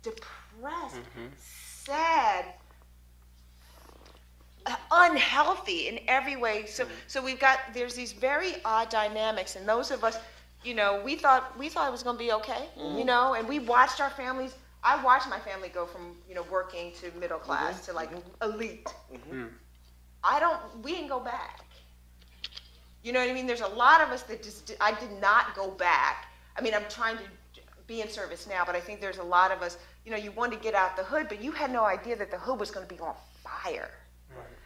depressed, sad, unhealthy in every way. So there's these very odd dynamics, and those of us, you know, we thought it was going to be okay, you know, and we watched our families. I watched my family go from, you know, working to middle class to like elite. We didn't go back. You know what I mean? There's a lot of us that I did not go back. I mean, I'm trying to be in service now, but I think there's a lot of us, you know, you wanted to get out the hood, but you had no idea that the hood was going to be on fire.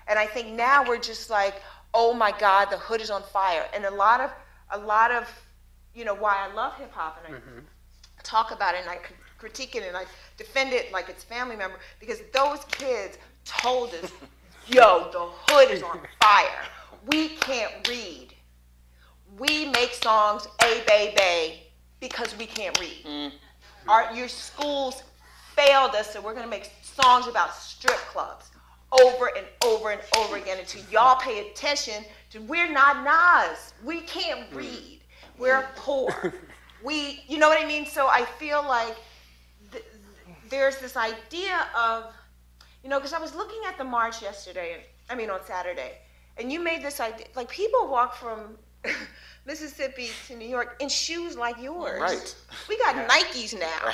And I think now we're just like, oh my God, the hood is on fire. And a lot of, you know, why I love hip hop, and I talk about it, and I critique it, and I defend it like it's family member, because those kids told us, yo, the hood is on fire. We can't read. We make songs, A, bay, bay, because we can't read. Your schools failed us, so we're going to make songs about strip clubs over and over and over again until y'all pay attention to, we're not Nas. We can't read. We're poor. You know what I mean? So I feel like there's this idea of, you know, because I was looking at the march on Saturday, and you made this idea, like, people walk from Mississippi to New York in shoes like yours. We got Nikes now.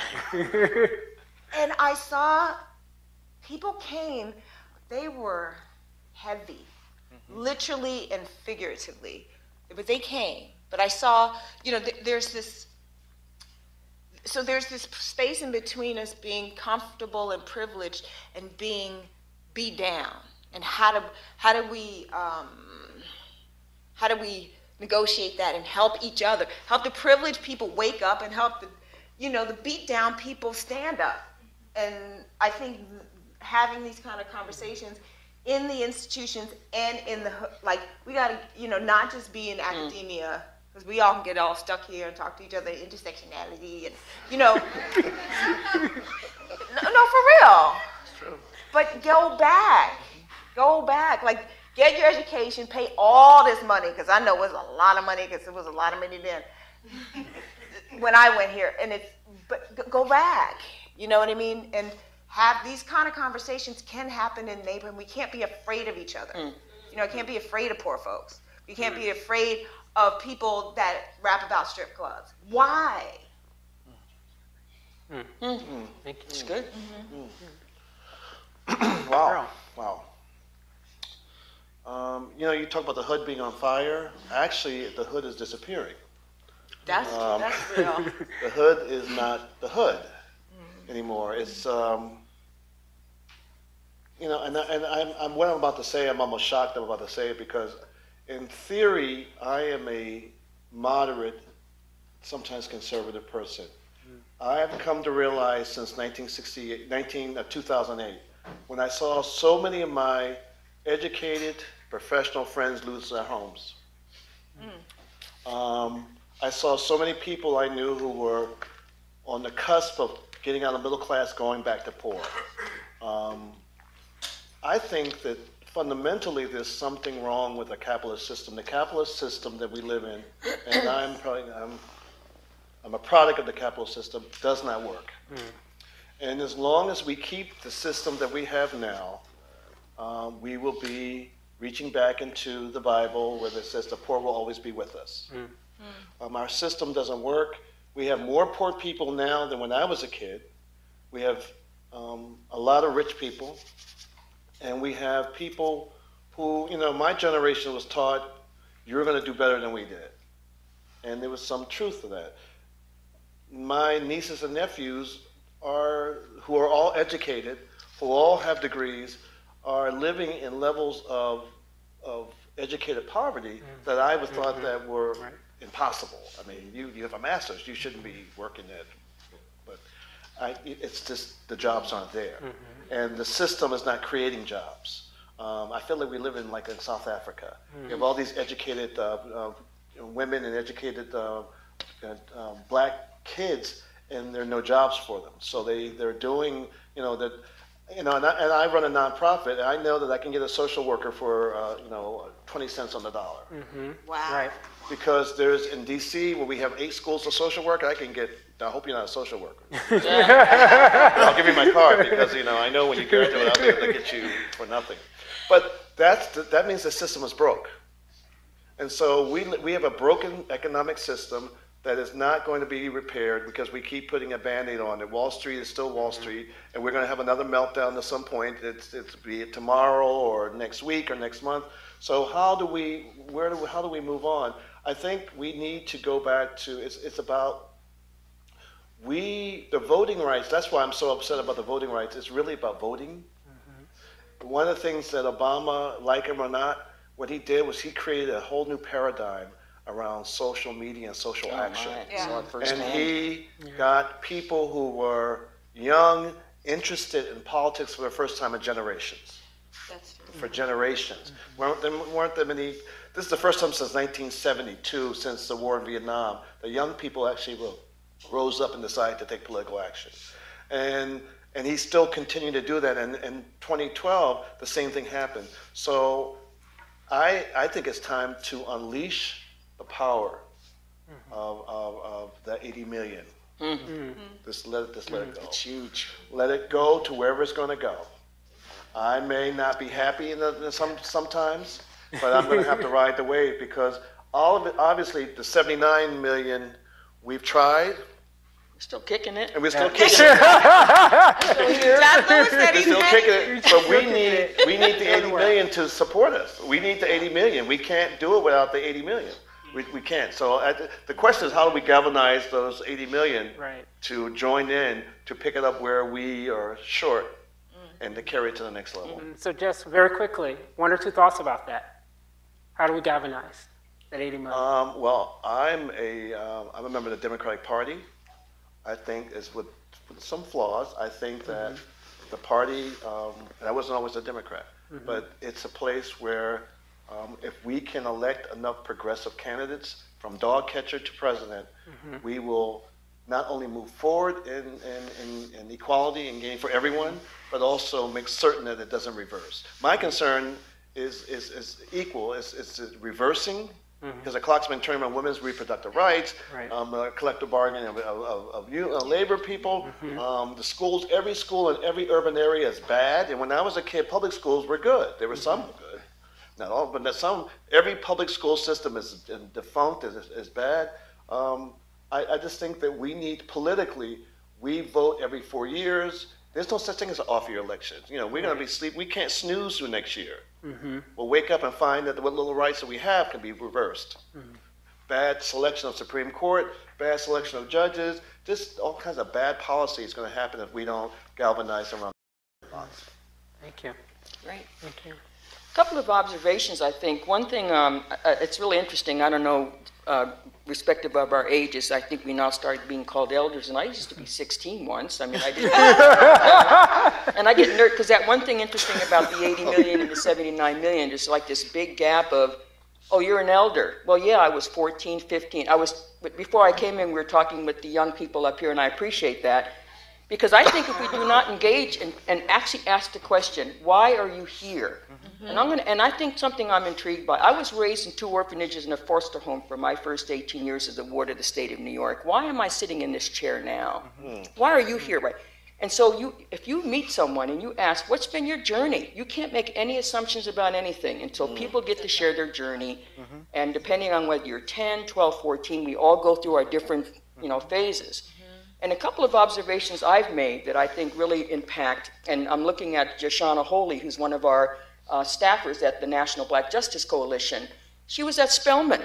And I saw people came, they were heavy, literally and figuratively, but they came. But I saw, you know, there's this space in between us being comfortable and privileged and being beat down. And how do we negotiate that and help each other, help the privileged people wake up, and help the beat down people stand up. And I think having these kind of conversations in the institutions and in the, like, we got to, you know, not just be in academia, because we all can get all stuck here and talk to each other intersectionality and, no, for real. It's true. But go back, like get your education, pay all this money, because I know it was a lot of money, because it was a lot of money then when I went here, but go back, you know what I mean? And have these kind of conversations can happen in the neighborhood. We can't be afraid of each other. Can't be afraid of poor folks. We can't be afraid of people that rap about strip clubs. Why? Thank you. It's good. Wow. You talk about the hood being on fire. Actually, the hood is disappearing. That's real. The hood is not the hood anymore. It's and what I'm about to say, I'm almost shocked I'm about to say it, because in theory, I am a moderate, sometimes conservative person. I have come to realize since 2008, when I saw so many of my educated professional friends lose their homes. I saw so many people I knew who were on the cusp of getting out of middle class, going back to poor. I think that fundamentally there's something wrong with the capitalist system. The capitalist system that we live in, and I'm a product of the capitalist system, does not work. And as long as we keep the system that we have now, we will be reaching back into the Bible where it says the poor will always be with us. Our system doesn't work. We have more poor people now than when I was a kid. We have a lot of rich people. And we have people who, my generation was taught, you're going to do better than we did. And there was some truth to that. My nieces and nephews who are all educated, who all have degrees, are living in levels of educated poverty that I was thought that were impossible. I mean, you have a master's, you shouldn't be working at, but it's just the jobs aren't there. And the system is not creating jobs. I feel like we live in South Africa. You have all these educated women and educated black kids, and there are no jobs for them. So they're doing, and I run a nonprofit, and I know that I can get a social worker for 20 cents on the dollar. Wow. Right. Because there's in DC where we have 8 schools of social work, I hope you're not a social worker. I'll give you my card because I know when you graduate I'll be able to get you for nothing. But that means the system is broke. And so we have a broken economic system that is not going to be repaired because we keep putting a Band-Aid on it. Wall Street is still Wall Street, and we're going to have another meltdown at some point. It's be it tomorrow or next week or next month. So how do we move on? I think we need to go back to it's about the voting rights. That's why I'm so upset about the voting rights. It's really about voting. One of the things that Obama, like him or not, what he did was he created a whole new paradigm around social media and social action. And he got people who were young, interested in politics for the first time in generations. That's true. For generations. Weren't there many? This is the first time since 1972, since the war in Vietnam, the young people actually rose up and decided to take political action. And he still continued to do that. And in 2012, the same thing happened. So I think it's time to unleash the power of the 80 million. Just let it go. It's huge. Let it go to wherever it's going to go. I may not be happy sometimes, but I'm going to have to ride the wave because all of it, obviously, the 79 million, we've tried. We're still kicking it. And we're still kicking it. John Lewis said We're he's still ready. kicking it. But we need the 80 million to support us. We need the 80 million. We can't do it without the 80 million. We can't. So the question is, how do we galvanize those 80 million to join in, to pick it up where we are short, and to carry it to the next level? So just very quickly, 1 or 2 thoughts about that. How do we galvanize that 80 million? Well, I'm a member of the Democratic Party. I think it's with some flaws. I think that the party, and I wasn't always a Democrat, but it's a place where If we can elect enough progressive candidates from dog catcher to president, we will not only move forward in equality and gain for everyone, but also make certain that it doesn't reverse. My concern is equal. It's reversing, because the clock's been turning on women's reproductive rights, collective bargaining of labor people, the schools. Every school in every urban area is bad. And when I was a kid, public schools were good. There were some good, not all, but some. Every public school system is defunct, is bad. I just think that we need politically. We vote every 4 years. There's no such thing as an off-year election. You know, we're going to be sleeping. We can't snooze through next year. We'll wake up and find that what little rights that we have can be reversed. Bad selection of Supreme Court, bad selection of judges, just all kinds of bad policy is going to happen if we don't galvanize around the box. Thank you. Great. Thank you. A couple of observations, I think. One thing, it's really interesting. I don't know, respective of our ages, I think we now started being called elders, and I used to be 16 once. I mean, I didn't. And I get nervous, because that one thing interesting about the 80 million and the 79 million, there's like this big gap of, oh, you're an elder. Well, yeah, I was 14, 15. But before I came in, we were talking with the young people up here, and I appreciate that. Because I think if we do not engage and actually ask the question, why are you here? And I think something I'm intrigued by. I was raised in 2 orphanages and a foster home for my first 18 years as a ward of the state of New York. Why am I sitting in this chair now? Why are you here? Right? And so if you meet someone and you ask, what's been your journey? You can't make any assumptions about anything until people get to share their journey. And depending on whether you're 10, 12, 14, we all go through our different phases. And a couple of observations I've made that I think really impact, and I'm looking at Joshana Holy, who's one of our staffers at the National Black Justice Coalition. She was at Spelman.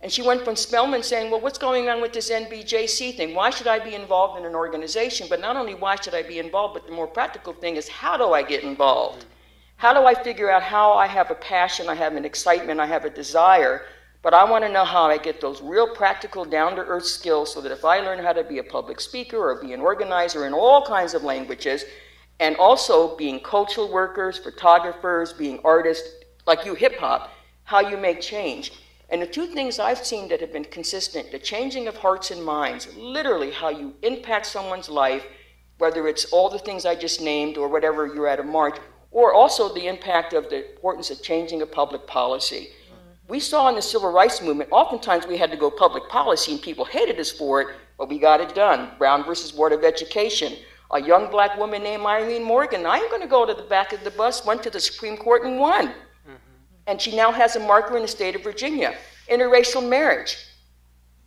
And she went from Spelman saying, well, what's going on with this NBJC thing? Why should I be involved in an organization? But not only why should I be involved, but the more practical thing is, how do I get involved? How do I figure out how I have a passion, I have an excitement, I have a desire, but I want to know how I get those real practical, down-to-earth skills so that if I learn how to be a public speaker or be an organizer in all kinds of languages, and also being cultural workers, photographers, being artists, like you, hip-hop, how you make change. And the 2 things I've seen that have been consistent, the changing of hearts and minds, literally how you impact someone's life, whether it's all the things I just named or whatever you're at a march, or also the impact of the importance of changing a public policy. We saw in the civil rights movement, oftentimes we had to go public policy and people hated us for it, but we got it done. Brown versus Board of Education. A young black woman named Irene Morgan, I'm going to go to the back of the bus, went to the Supreme Court and won. And she now has a marker in the state of Virginia. Interracial marriage.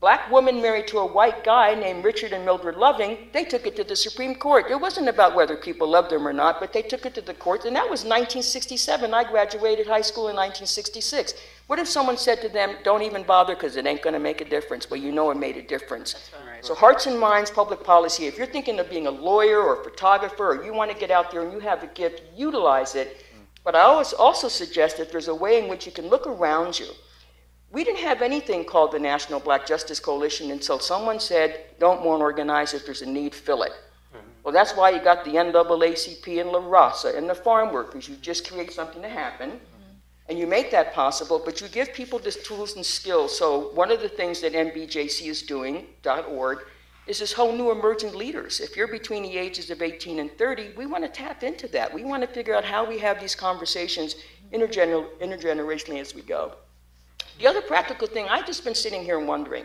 Black woman married to a white guy named Richard and Mildred Loving, they took it to the Supreme Court. It wasn't about whether people loved them or not, but they took it to the court, and that was 1967. I graduated high school in 1966. What if someone said to them, don't even bother because it ain't going to make a difference? Well, you know it made a difference. Right. So hearts and minds, public policy. If you're thinking of being a lawyer or a photographer, or you want to get out there and you have a gift, utilize it. But I always also suggest that there's a way in which you can look around you. We didn't have anything called the National Black Justice Coalition until someone said, don't more organize, if there's a need, fill it. Well, that's why you got the NAACP and La Raza and the farm workers. You just create something to happen, and you make that possible, but you give people the tools and skills. So one of the things that NBJC is doing, .org, is this whole new emerging leaders. If you're between the ages of 18 and 30, we want to tap into that. We want to figure out how we have these conversations intergenerationally as we go. The other practical thing, I've just been sitting here and wondering.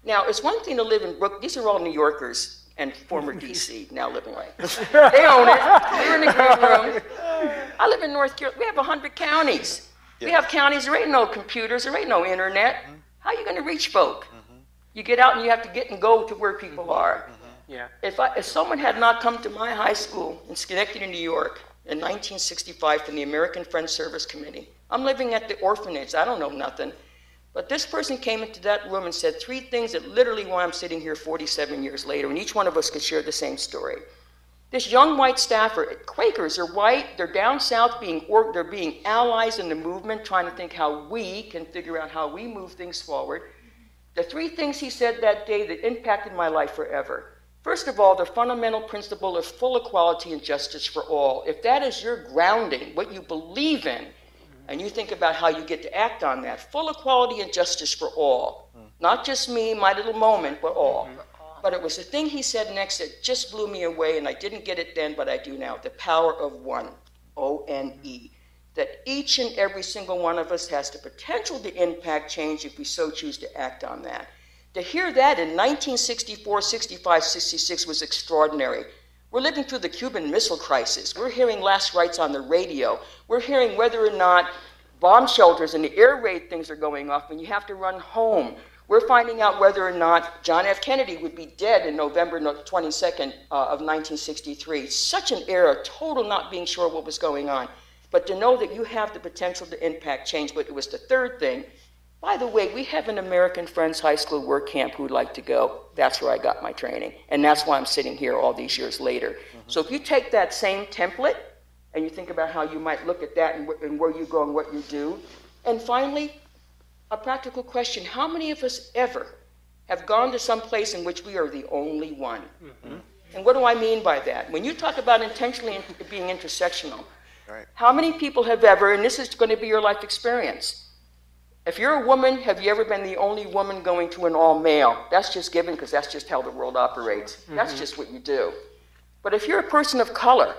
Now, it's one thing to live in Brooklyn. These are all New Yorkers and former DC, now living right. They own it. They're in the green room. I live in North Carolina. We have 100 counties. We have counties, there ain't no computers, there ain't no internet. How are you going to reach folk? You get out and you have to get and go to where people are. If someone had not come to my high school in Schenectady, New York, in 1965 from the American Friends Service Committee, I'm living at the orphanage, I don't know nothing. But this person came into that room and said 3 things that literally why I'm sitting here 47 years later, and each one of us could share the same story. This young white staffer, Quakers are white, they're down south, they're being allies in the movement, trying to think how we can figure out how we move things forward. The 3 things he said that day that impacted my life forever. First of all, the fundamental principle of full equality and justice for all. If that is your grounding, what you believe in, and you think about how you get to act on that, full equality and justice for all. Not just me, my little moment, but all. But it was the thing he said next that just blew me away, and I didn't get it then, but I do now. The power of one, O-N-E. That each and every single one of us has the potential to impact change if we so choose to act on that. To hear that in 1964, 65, 66 was extraordinary. We're living through the Cuban Missile Crisis. We're hearing last rites on the radio. We're hearing whether or not bomb shelters and the air raid things are going off and you have to run home. We're finding out whether or not John F. Kennedy would be dead in November 22nd of 1963. Such an era, total not being sure what was going on. But to know that you have the potential to impact change, but it was the third thing. By the way, we have an American Friends High School work camp who'd like to go. That's where I got my training. And that's why I'm sitting here all these years later. So if you take that same template and you think about how you might look at that and where you go and what you do. And finally, a practical question. How many of us ever have gone to some place in which we are the only one? And what do I mean by that? When you talk about intentionally being intersectional, how many people have ever, and this is going to be your life experience, if you're a woman, have you ever been the only woman going to an all-male? That's just given because that's just how the world operates. That's just what you do. But if you're a person of color,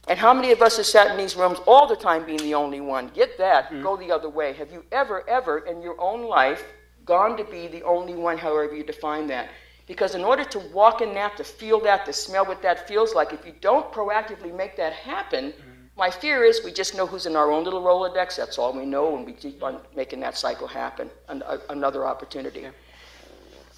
and how many of us have sat in these rooms all the time being the only one? Get that, go the other way. Have you ever in your own life gone to be the only one, however you define that? Because in order to walk in that, to feel that, to smell what that feels like, if you don't proactively make that happen, my fear is we just know who's in our own little Rolodex. That's all we know, and we keep on making that cycle happen. Another opportunity.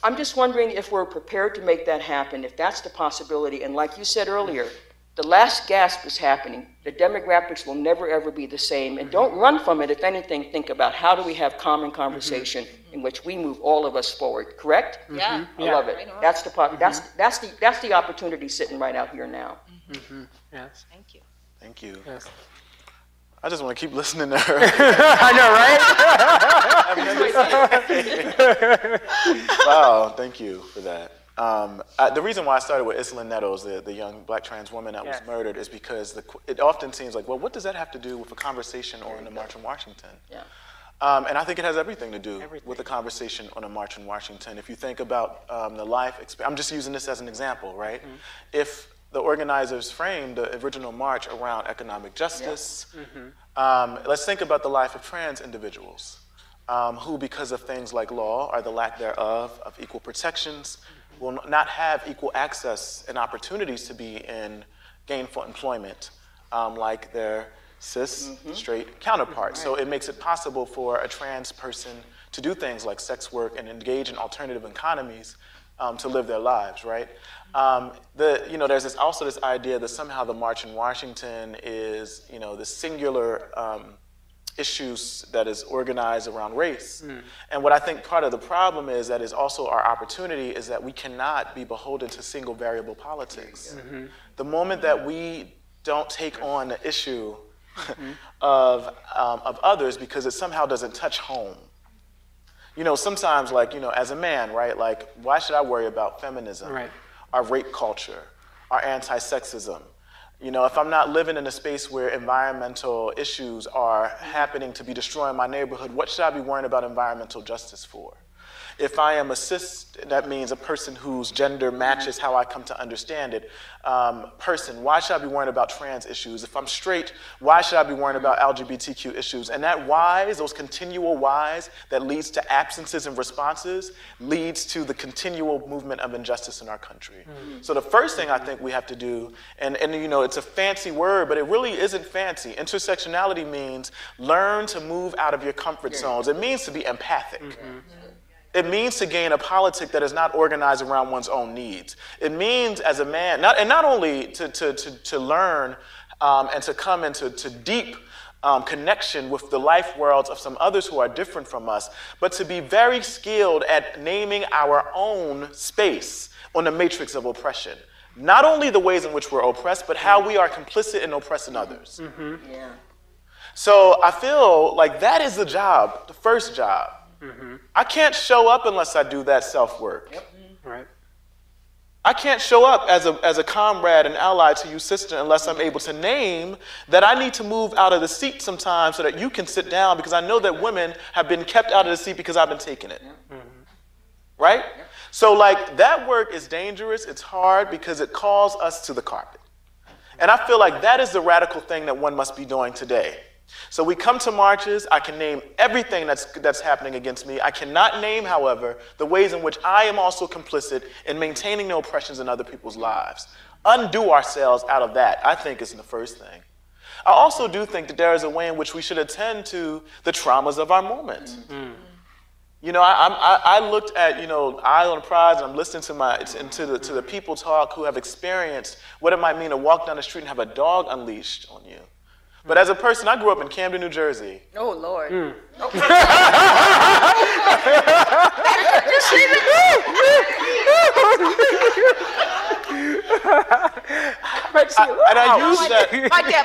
I'm just wondering if we're prepared to make that happen, if that's the possibility. And like you said earlier, the last gasp is happening. The demographics will never, ever be the same. And don't run from it. If anything, think about how do we have common conversation in which we move all of us forward. Correct? Yeah. I love it. That's the opportunity sitting right out here now. Yes. Thank you. Thank you. Yes. I just want to keep listening to her. I know, right? Wow, thank you for that. The reason why I started with Iselin Nettles, the young black trans woman that was murdered, is because it often seems like, well, what does that have to do with a conversation or in the March in Washington? Yeah. And I think it has everything to do with a conversation on a March in Washington. If you think about the life experience, I'm just using this as an example, right? If the organizers framed the original march around economic justice, let's think about the life of trans individuals who, because of things like law or the lack thereof of equal protections, will not have equal access and opportunities to be in gainful employment like their cis, straight counterparts. So it makes it possible for a trans person to do things like sex work and engage in alternative economies to live their lives, right? There's also this idea that somehow the March in Washington is, the singular issues that is organized around race. And what I think part of the problem is that is also our opportunity is that we cannot be beholden to single variable politics. The moment that we don't take on the issue of others because it somehow doesn't touch home. Sometimes, as a man, right, why should I worry about feminism, our rape culture, our anti-sexism? If I'm not living in a space where environmental issues are happening to be destroying my neighborhood, what should I be worrying about environmental justice for? If I am a cis, that means a person whose gender matches how I come to understand it, person, why should I be worrying about trans issues? If I'm straight, why should I be worrying about LGBTQ issues? And that whys, those continual whys that leads to absences and responses, leads to the continual movement of injustice in our country. So the first thing I think we have to do, and it's a fancy word, but it really isn't fancy. Intersectionality means learn to move out of your comfort zones. It means to be empathic. It means to gain a politic that is not organized around one's own needs. It means as a man, not only to learn and to come into deep connection with the life worlds of some others who are different from us, but to be very skilled at naming our own space on the matrix of oppression. Not only the ways in which we're oppressed, but how we are complicit in oppressing others. So I feel like that is the job, the first job. I can't show up unless I do that self-work. Right. I can't show up as a comrade and ally to you, sister, unless I'm able to name that I need to move out of the seat sometimes so that you can sit down, because I know that women have been kept out of the seat because I've been taking it. Right? So like that work is dangerous, it's hard because it calls us to the carpet. And I feel like that is the radical thing that one must be doing today. So we come to marches, I can name everything that's happening against me. I cannot name, however, the ways in which I am also complicit in maintaining the oppressions in other people's lives. Undo ourselves out of that, I think, is the first thing. I also do think that there is a way in which we should attend to the traumas of our moment. You know, I looked at, you know, Island Pride, and I'm listening to the people talk who have experienced what it might mean to walk down the street and have a dog unleashed on you. But as a person, I grew up in Camden, New Jersey. Oh, Lord. And I use that.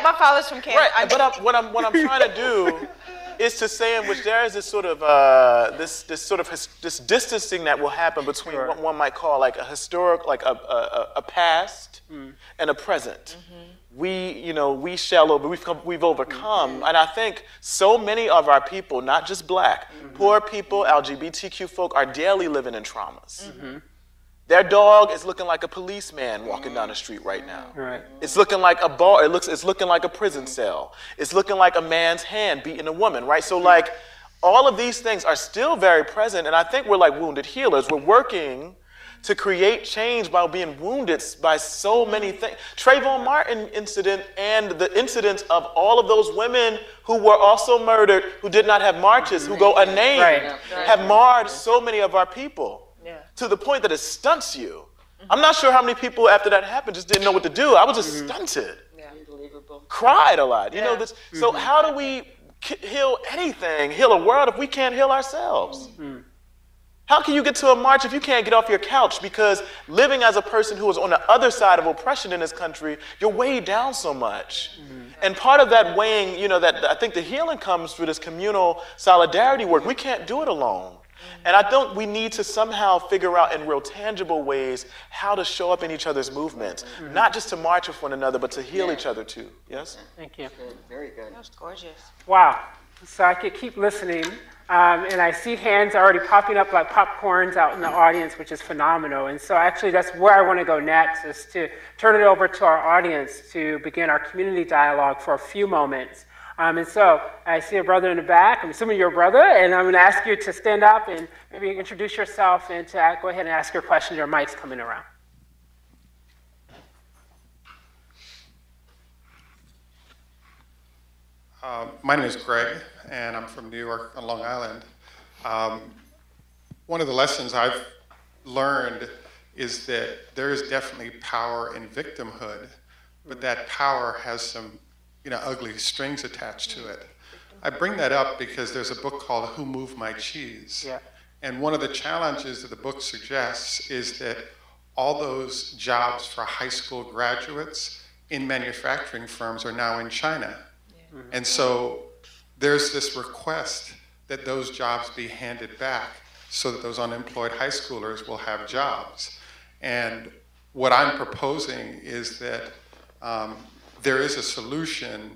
My father's from Camden. Right, but what I'm trying to do is to say in which there is this sort of this distancing that will happen between what one might call like a historic, like a past and a present. We shall over. We've overcome, and I think so many of our people, not just black, poor people, LGBTQ folk, are daily living in traumas. Their dog is looking like a policeman walking down the street right now. Right. It's looking like a bar. It's looking like a prison cell. It's looking like a man's hand beating a woman. Right. So like, all of these things are still very present, and I think we're like wounded healers. We're working to create change by being wounded by so many things. Trayvon Martin incident and the incidents of all of those women who were also murdered, who did not have marches, who go unnamed, have marred so many of our people to the point that it stunts you. I'm not sure how many people after that happened just didn't know what to do. I was just stunted. Unbelievable. Cried a lot. You know this. So how do we heal anything, heal a world, if we can't heal ourselves? How can you get to a march if you can't get off your couch? Because living as a person who is on the other side of oppression in this country, you're weighed down so much. And part of that weighing, you know, that I think the healing comes through this communal solidarity work. We can't do it alone. And I think we need to somehow figure out in real tangible ways how to show up in each other's movements, not just to march with one another, but to heal each other too. Yes? Thank you. Good. Very good. That was gorgeous. Wow. So I could keep listening. And I see hands already popping up like popcorns out in the audience, which is phenomenal. And so actually that's where I want to go next, is to turn it over to our audience to begin our community dialogue for a few moments. And so I see a brother in the back. I'm assuming you're a brother, and I'm going to ask you to stand up and maybe introduce yourself and to go ahead and ask your question. Your mic's coming around. My name is Greg, and I'm from New York on Long Island. One of the lessons I've learned is that there is definitely power in victimhood, but that power has some ugly strings attached to it. I bring that up because there's a book called Who Moved My Cheese? Yeah. And one of the challenges that the book suggests is that all those jobs for high school graduates in manufacturing firms are now in China. Yeah. And so there's this request that those jobs be handed back so that those unemployed high schoolers will have jobs. And what I'm proposing is that there is a solution.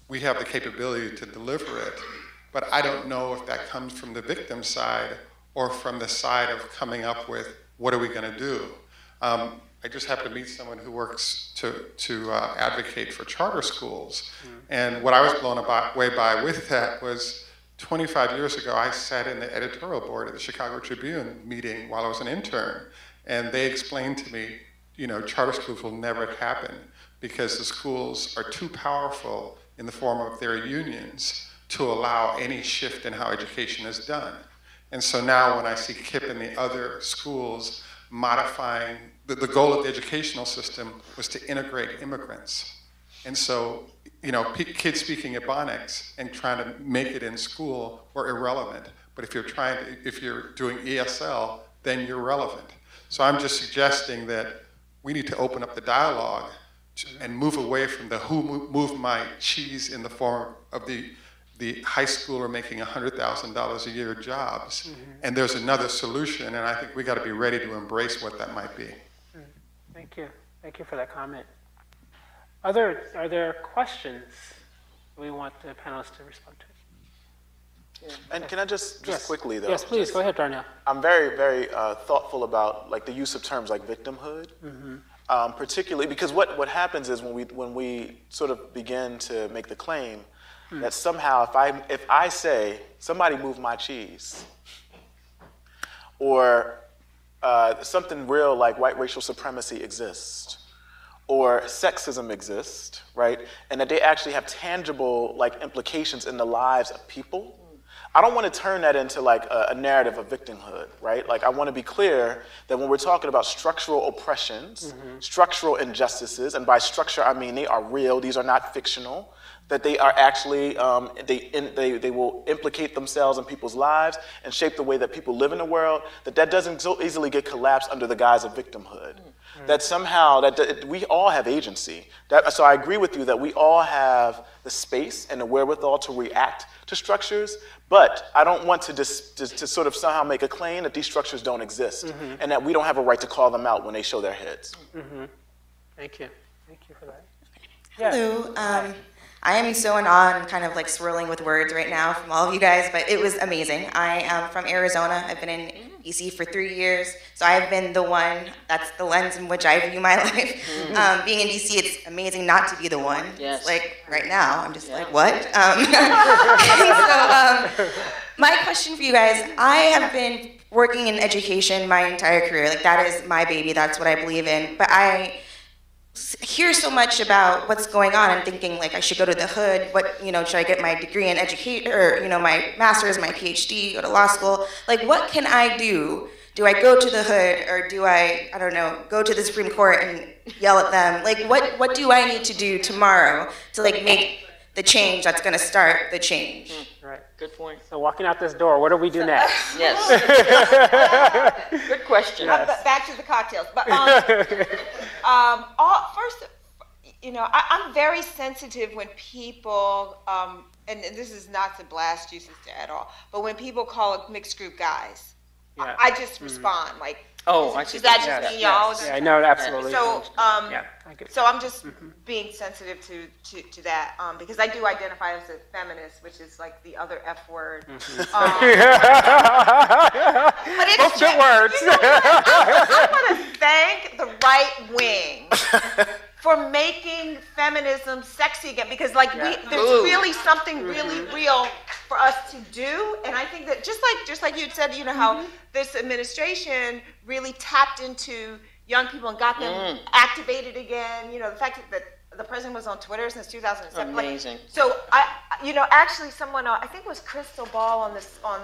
We have the capability to deliver it, but I don't know if that comes from the victim side or from the side of coming up with what are we going to do. I just happened to meet someone who works to advocate for charter schools, and what I was blown away by with that was 25 years ago I sat in the editorial board of the Chicago Tribune meeting while I was an intern, and they explained to me, charter schools will never happen because the schools are too powerful in the form of their unions to allow any shift in how education is done. And so now when I see KIPP and the other schools modifying, the goal of the educational system was to integrate immigrants. And so, kids speaking Ebonics and trying to make it in school were irrelevant. But if you're doing ESL, then you're relevant. So I'm just suggesting that we need to open up the dialogue and move away from the who moved my cheese in the form of the high schooler making $100,000 a year jobs. And there's another solution, and I think we got to be ready to embrace what that might be. Thank you. Thank you for that comment. Are there questions we want the panelists to respond to? And can I just quickly though? Yes, please, go ahead, Darnell. I'm very, very thoughtful about like the use of terms like victimhood, particularly because what happens is when we sort of begin to make the claim that somehow if I say somebody moved my cheese, or something real like white racial supremacy exists, or sexism exists, right, and that they actually have tangible like implications in the lives of people, I don't want to turn that into like a narrative of victimhood, right? Like I want to be clear that when we're talking about structural oppressions, structural injustices, and by structure I mean they are real, these are not fictional, that they are actually, they will implicate themselves in people's lives and shape the way that people live in the world, that doesn't so easily get collapsed under the guise of victimhood. That somehow, that we all have agency. So I agree with you that we all have the space and the wherewithal to react to structures, but I don't want to to sort of somehow make a claim that these structures don't exist and that we don't have a right to call them out when they show their heads. Thank you. Thank you for that. Hello. I am so in awe and kind of like swirling with words right now from all of you guys, but it was amazing. I am from Arizona. I've been in DC for 3 years, so I've been the one, that's the lens in which I view my life. Being in DC, it's amazing not to be the one. Yes. Like right now, I'm just like, what? My question for you guys, I have been working in education my entire career. Like that is my baby, that's what I believe in, but I hear so much about what's going on and thinking like I should go to the hood, should I get my degree in education, or my master's, my PhD, go to law school? Like what can I do? Do I go to the hood, or do I don't know, go to the Supreme Court and yell at them? Like what do I need to do tomorrow to like make the change that's gonna start the change? Right. Good point. So walking out this door, what do we do next? Yes. Good question. Back to the cocktails. But first, I'm very sensitive when people, and this is not to blast you, sister, at all, but when people call it mixed group guys, I just respond like, I see. does that just mean y'all? Yeah, I know, absolutely. So, I get it. so I'm just being sensitive to that because I do identify as a feminist, which is like the other F word. But it's both good words. I want to thank the right wing for making feminism sexy again, because like there's really something really real for us to do, and I think that just like you said, how this administration really tapped into young people and got them activated again. The fact that the president was on Twitter since 2007. Amazing. So actually someone, I think it was Crystal Ball on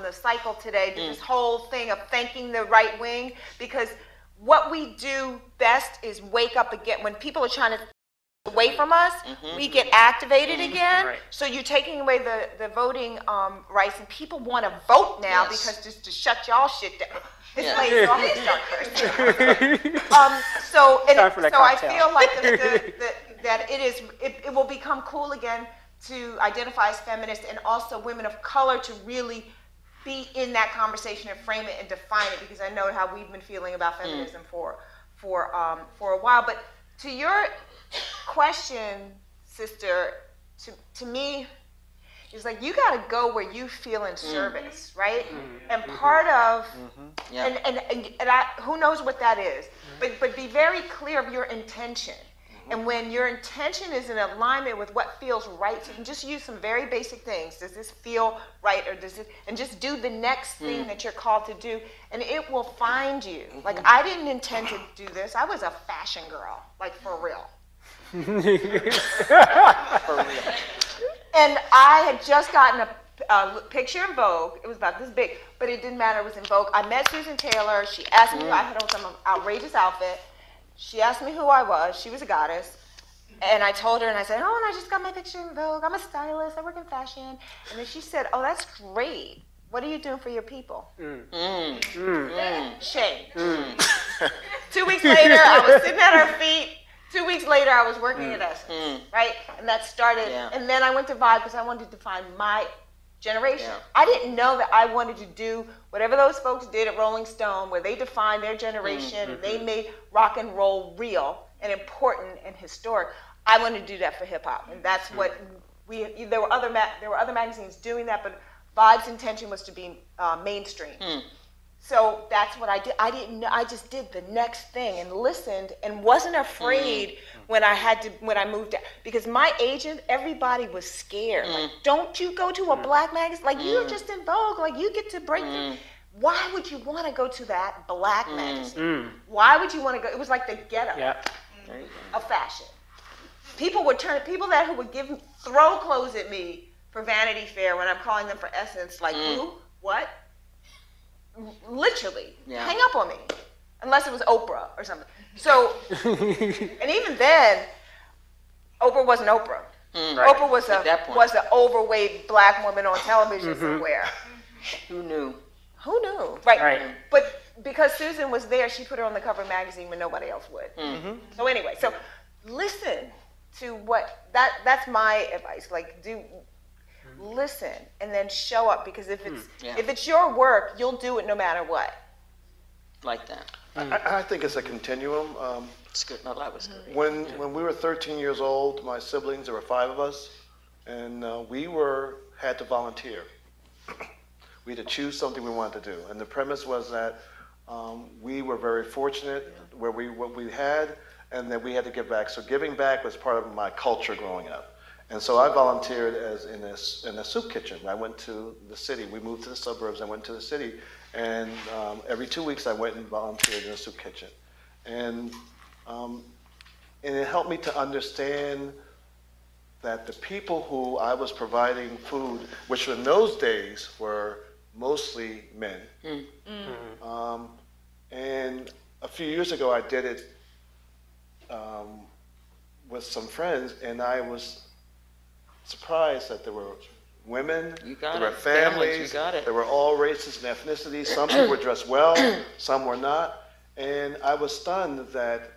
the cycle today, did this whole thing of thanking the right wing, because what we do best is wake up again. When people are trying to away from us, we get activated again. Right. So you're taking away the voting rights, and people want to vote now because just to shut y'all shit down. It's late, so I'm gonna start cursing. So I feel like that it will become cool again to identify as feminist, and also women of color to really be in that conversation and frame it and define it, because I know how we've been feeling about feminism for a while. But to your question, sister, to me, it's like you got to go where you feel in service, right? And part of, and who knows what that is, but be very clear of your intention. And when your intention is in alignment with what feels right, so you can just use some very basic things. Does this feel right, or does it? And just do the next thing that you're called to do, and it will find you. Like I didn't intend to do this. I was a fashion girl, like for real. And I had just gotten a picture in Vogue. It was about this big, but it didn't matter. It was in Vogue. I met Susan Taylor. She asked me, I had on some outrageous outfit. She asked me who I was. She was a goddess. And I told her, and I said, oh, and I just got my picture in Vogue. I'm a stylist. I work in fashion. And then she said, oh, that's great. What are you doing for your people? Shame. 2 weeks later, I was sitting at her feet. 2 weeks later, I was working at Essence, right? And that started, and then I went to Vibe because I wanted to define my generation. I didn't know that I wanted to do whatever those folks did at Rolling Stone, where they defined their generation and they made rock and roll real. and important and historic. I wanted to do that for hip hop, and that's what there were other magazines doing that, but Vibe's intention was to be mainstream. So that's what I did. I didn't know. I just did the next thing and listened and wasn't afraid when I moved out, because my agent, everybody was scared. Like, don't you go to a black magazine? Like, you're just in Vogue. Like, you get to break through. Why would you want to go to that black magazine? Why would you want to go? It was like the ghetto of fashion. People who would throw clothes at me for Vanity Fair when I'm calling them for Essence, like, who? What? Literally, hang up on me, unless it was Oprah or something. So, and even then, Oprah wasn't Oprah. Oprah was an overweight black woman on television somewhere. Who knew? Who knew? Right. But because Susan was there, she put her on the cover of the magazine when nobody else would. So anyway, so listen to that's my advice. Like, listen and then show up, because if it's your work, you'll do it no matter what. Like that. I think it's a continuum. It's good. No, that was good. When we were 13 years old, my siblings, there were 5 of us, and we had to volunteer. We had to choose something we wanted to do, and the premise was that we were very fortunate what we had, and that we had to give back. So giving back was part of my culture growing up. And so I volunteered in a soup kitchen. I went to the city. We moved to the suburbs. I went to the city, and every 2 weeks I went and volunteered in a soup kitchen, and it helped me to understand that the people who I was providing food, which in those days were mostly men, and a few years ago I did it with some friends, and I was surprised that there were women, there were families, there were all races and ethnicities. Some people were dressed well, some were not, and I was stunned that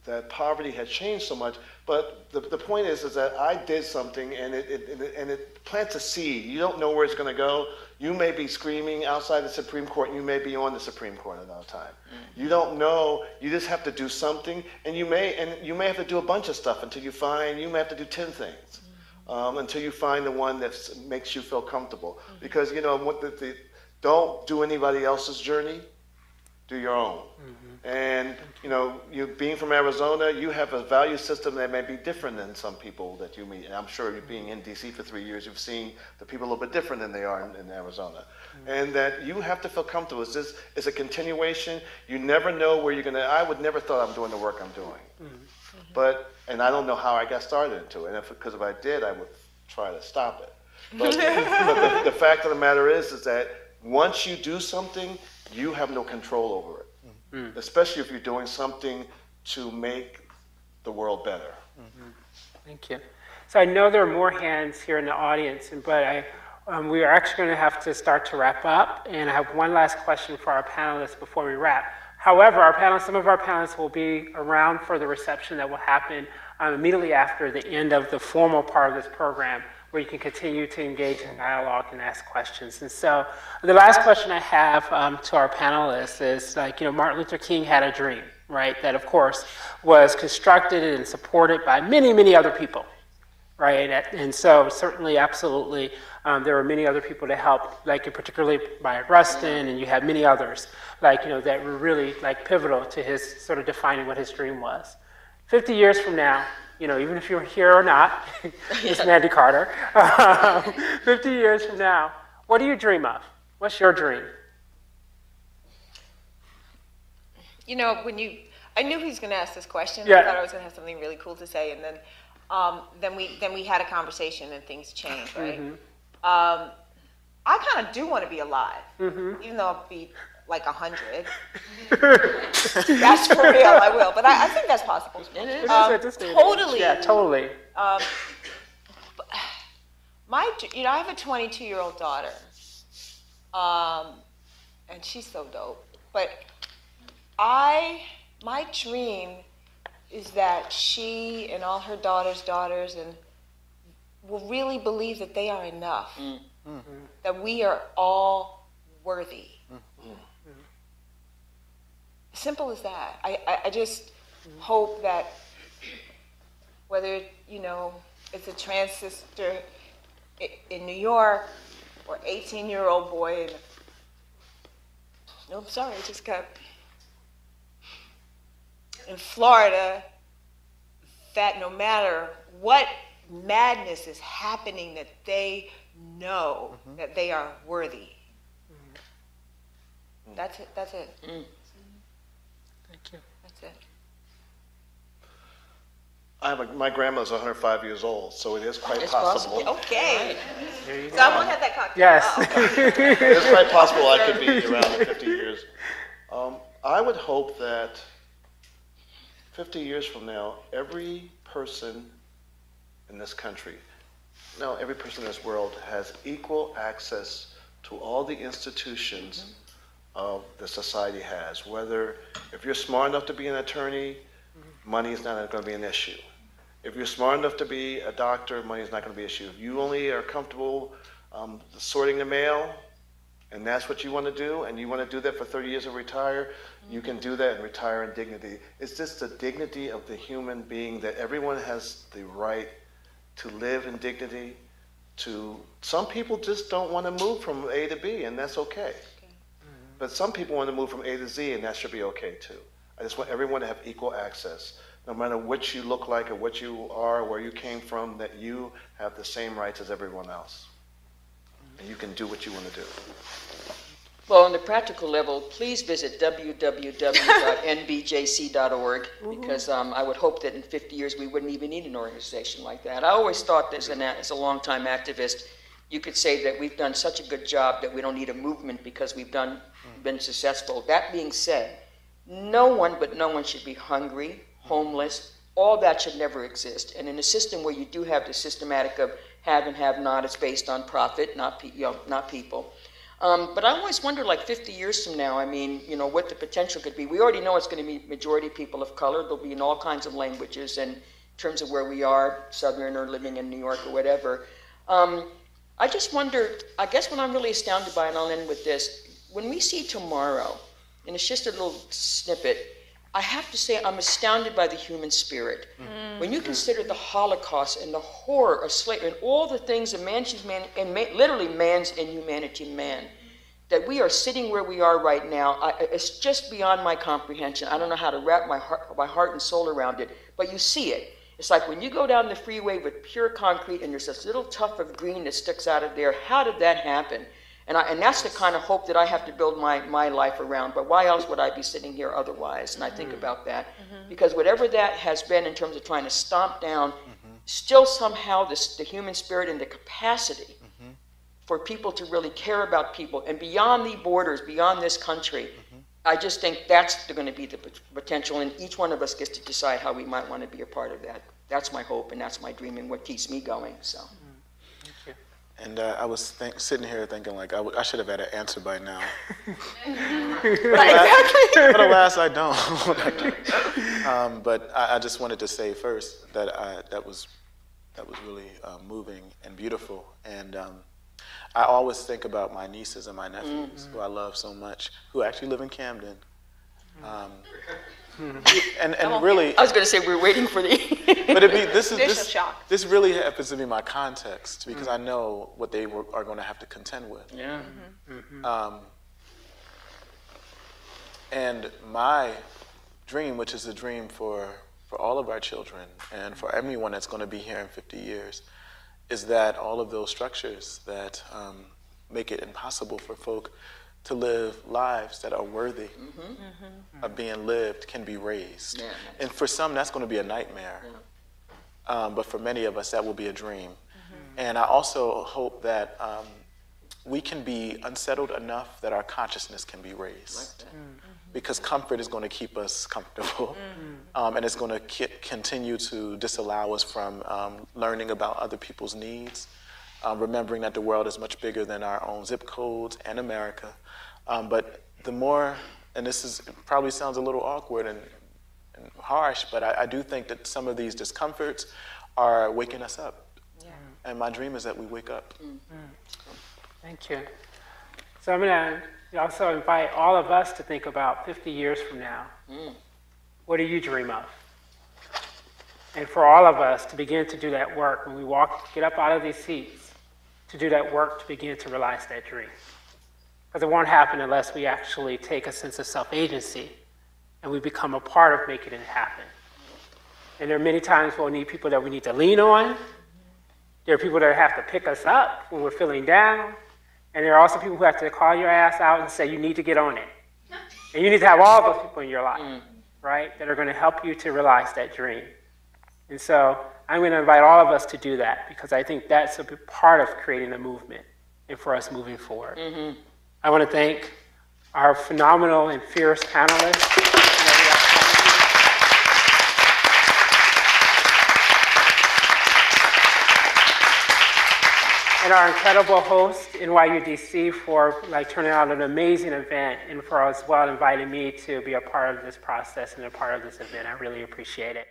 that poverty had changed so much. But the point is that I did something, and it plants a seed. You don't know where it's going to go. You may be screaming outside the Supreme Court, and you may be on the Supreme Court another time. You don't know. You just have to do something, and you may have to do a bunch of stuff until you may have to do 10 things. Until you find the one that makes you feel comfortable. Because, don't do anybody else's journey, do your own. And, you being from Arizona, you have a value system that may be different than some people that you meet. And I'm sure you being in D.C. for 3 years, you've seen the people a little bit different than they are in Arizona. And that you have to feel comfortable. It's a continuation. You never know where you're going to. I would never thought I'm doing the work I'm doing. And I don't know how I got started into it. And because if I did, I would try to stop it. But the fact of the matter is that once you do something, you have no control over it. Especially if you're doing something to make the world better. Thank you. So I know there are more hands here in the audience, but we are actually going to have to start to wrap up. And I have one last question for our panelists before we wrap. However, some of our panelists will be around for the reception that will happen immediately after the end of the formal part of this program, where you can continue to engage in dialogue and ask questions. And so the last question I have to our panelists is, Martin Luther King had a dream, right? That, of course, was constructed and supported by many, many other people, right? And so certainly, absolutely, there were many other people to help, particularly by Rustin, and you had many others, that were really, pivotal to his sort of defining what his dream was. 50 years from now, even if you're here or not, it's Mandy Carter. 50 years from now, what do you dream of? What's your dream? I knew he was going to ask this question. I thought I was going to have something really cool to say, and then we had a conversation and things changed, right? I kind of do want to be alive, even though I'll be like 100. That's for real, I will. But I think that's possible. Totally. Yeah, totally. I have a 22-year-old daughter, and she's so dope. But my dream is that she and all her daughters and will really believe that they are enough, that we are all worthy. Simple as that. hope that whether, you know, it's a trans sister in New York or 18-year-old boy in, no, I'm sorry, I just got, in Florida, that no matter what madness is happening, that they know that they are worthy. That's it. That's it. Thank you. That's it. My grandma's 105 years old, so it is quite It's possible. possible. Okay. There you So go. I won't have that cocktail. Yes. It is quite possible I could be around in 50 years. I would hope that 50 years from now, every person in this country, no, every person in this world has equal access to all the institutions of the society has. Whether, if you're smart enough to be an attorney, money is not going to be an issue. If you're smart enough to be a doctor, money is not going to be an issue. If you only are comfortable sorting the mail, and that's what you want to do, and you want to do that for 30 years and retire, you can do that and retire in dignity. It's just the dignity of the human being that everyone has the right to live in dignity. Some people just don't want to move from A to B, and that's okay. But some people want to move from A to Z, and that should be okay too. I just want everyone to have equal access. No matter what you look like or what you are, where you came from, that you have the same rights as everyone else. And you can do what you want to do. Well, on the practical level, please visit www.nbjc.org, because I would hope that in 50 years we wouldn't even need an organization like that. I always thought as a longtime activist, you could say that we've done such a good job that we don't need a movement because we've been successful. That being said, no one should be hungry, homeless. All that should never exist. And in a system where you do have the systematic of have and have not, it's based on profit, not people. But I always wonder, like 50 years from now, I mean, you know, what the potential could be. We already know it's going to be majority people of color. They'll be in all kinds of languages, and in terms of where we are, Southern or living in New York or whatever. I just wonder, I guess what I'm really astounded by, and I'll end with this, when we see tomorrow, and it's just a little snippet, I have to say I'm astounded by the human spirit. When you consider the Holocaust and the horror of slavery and all the things of man's literally man's inhumanity in man, that we are sitting where we are right now, it's just beyond my comprehension. I don't know how to wrap my heart and soul around it, but you see it. It's like when you go down the freeway with pure concrete and there's this little tuft of green that sticks out of there. How did that happen? And that's the kind of hope that I have to build my life around. But why else would I be sitting here otherwise? And I think about that. Because whatever that has been in terms of trying to stomp down, still somehow the human spirit and the capacity for people to really care about people and beyond the borders, beyond this country, I just think that's going to be the potential. And each one of us gets to decide how we might want to be a part of that. That's my hope and that's my dream and what keeps me going. So. And I was sitting here thinking, like, I should have had an answer by now. But alas, I don't. But I just wanted to say first that that was really moving and beautiful. And I always think about my nieces and my nephews, who I love so much, who actually live in Camden. And really, I was going to say we're waiting for the. But this really happens to be my context because I know what they are going to have to contend with. Yeah. And my dream, which is a dream for all of our children and for everyone that's going to be here in 50 years, is that all of those structures that make it impossible for folk to live lives that are worthy of being lived can be raised. Yeah. And for some, that's going to be a nightmare. Yeah. But for many of us, that will be a dream. And I also hope that we can be unsettled enough that our consciousness can be raised. Like because comfort is going to keep us comfortable. And it's going to continue to disallow us from learning about other people's needs. Remembering that the world is much bigger than our own zip codes and America. But the more, and probably sounds a little awkward and harsh, but I do think that some of these discomforts are waking us up. Yeah. And my dream is that we wake up. Thank you. So I'm going to also invite all of us to think about 50 years from now. What do you dream of? And for all of us to begin to do that work, when we get up out of these seats, to do that work to begin to realize that dream. Because it won't happen unless we actually take a sense of self-agency and we become a part of making it happen. And there are many times we'll need people that we need to lean on. There are people that have to pick us up when we're feeling down. And there are also people who have to call your ass out and say, you need to get on it. And you need to have all those people in your life, right, that are going to help you to realize that dream. And so I'm going to invite all of us to do that, because I think that's a big part of creating a movement and for us moving forward. I want to thank our phenomenal and fierce panelists. And our incredible host, NYU DC, for turning out an amazing event, and for as well inviting me to be a part of this process and a part of this event. I really appreciate it.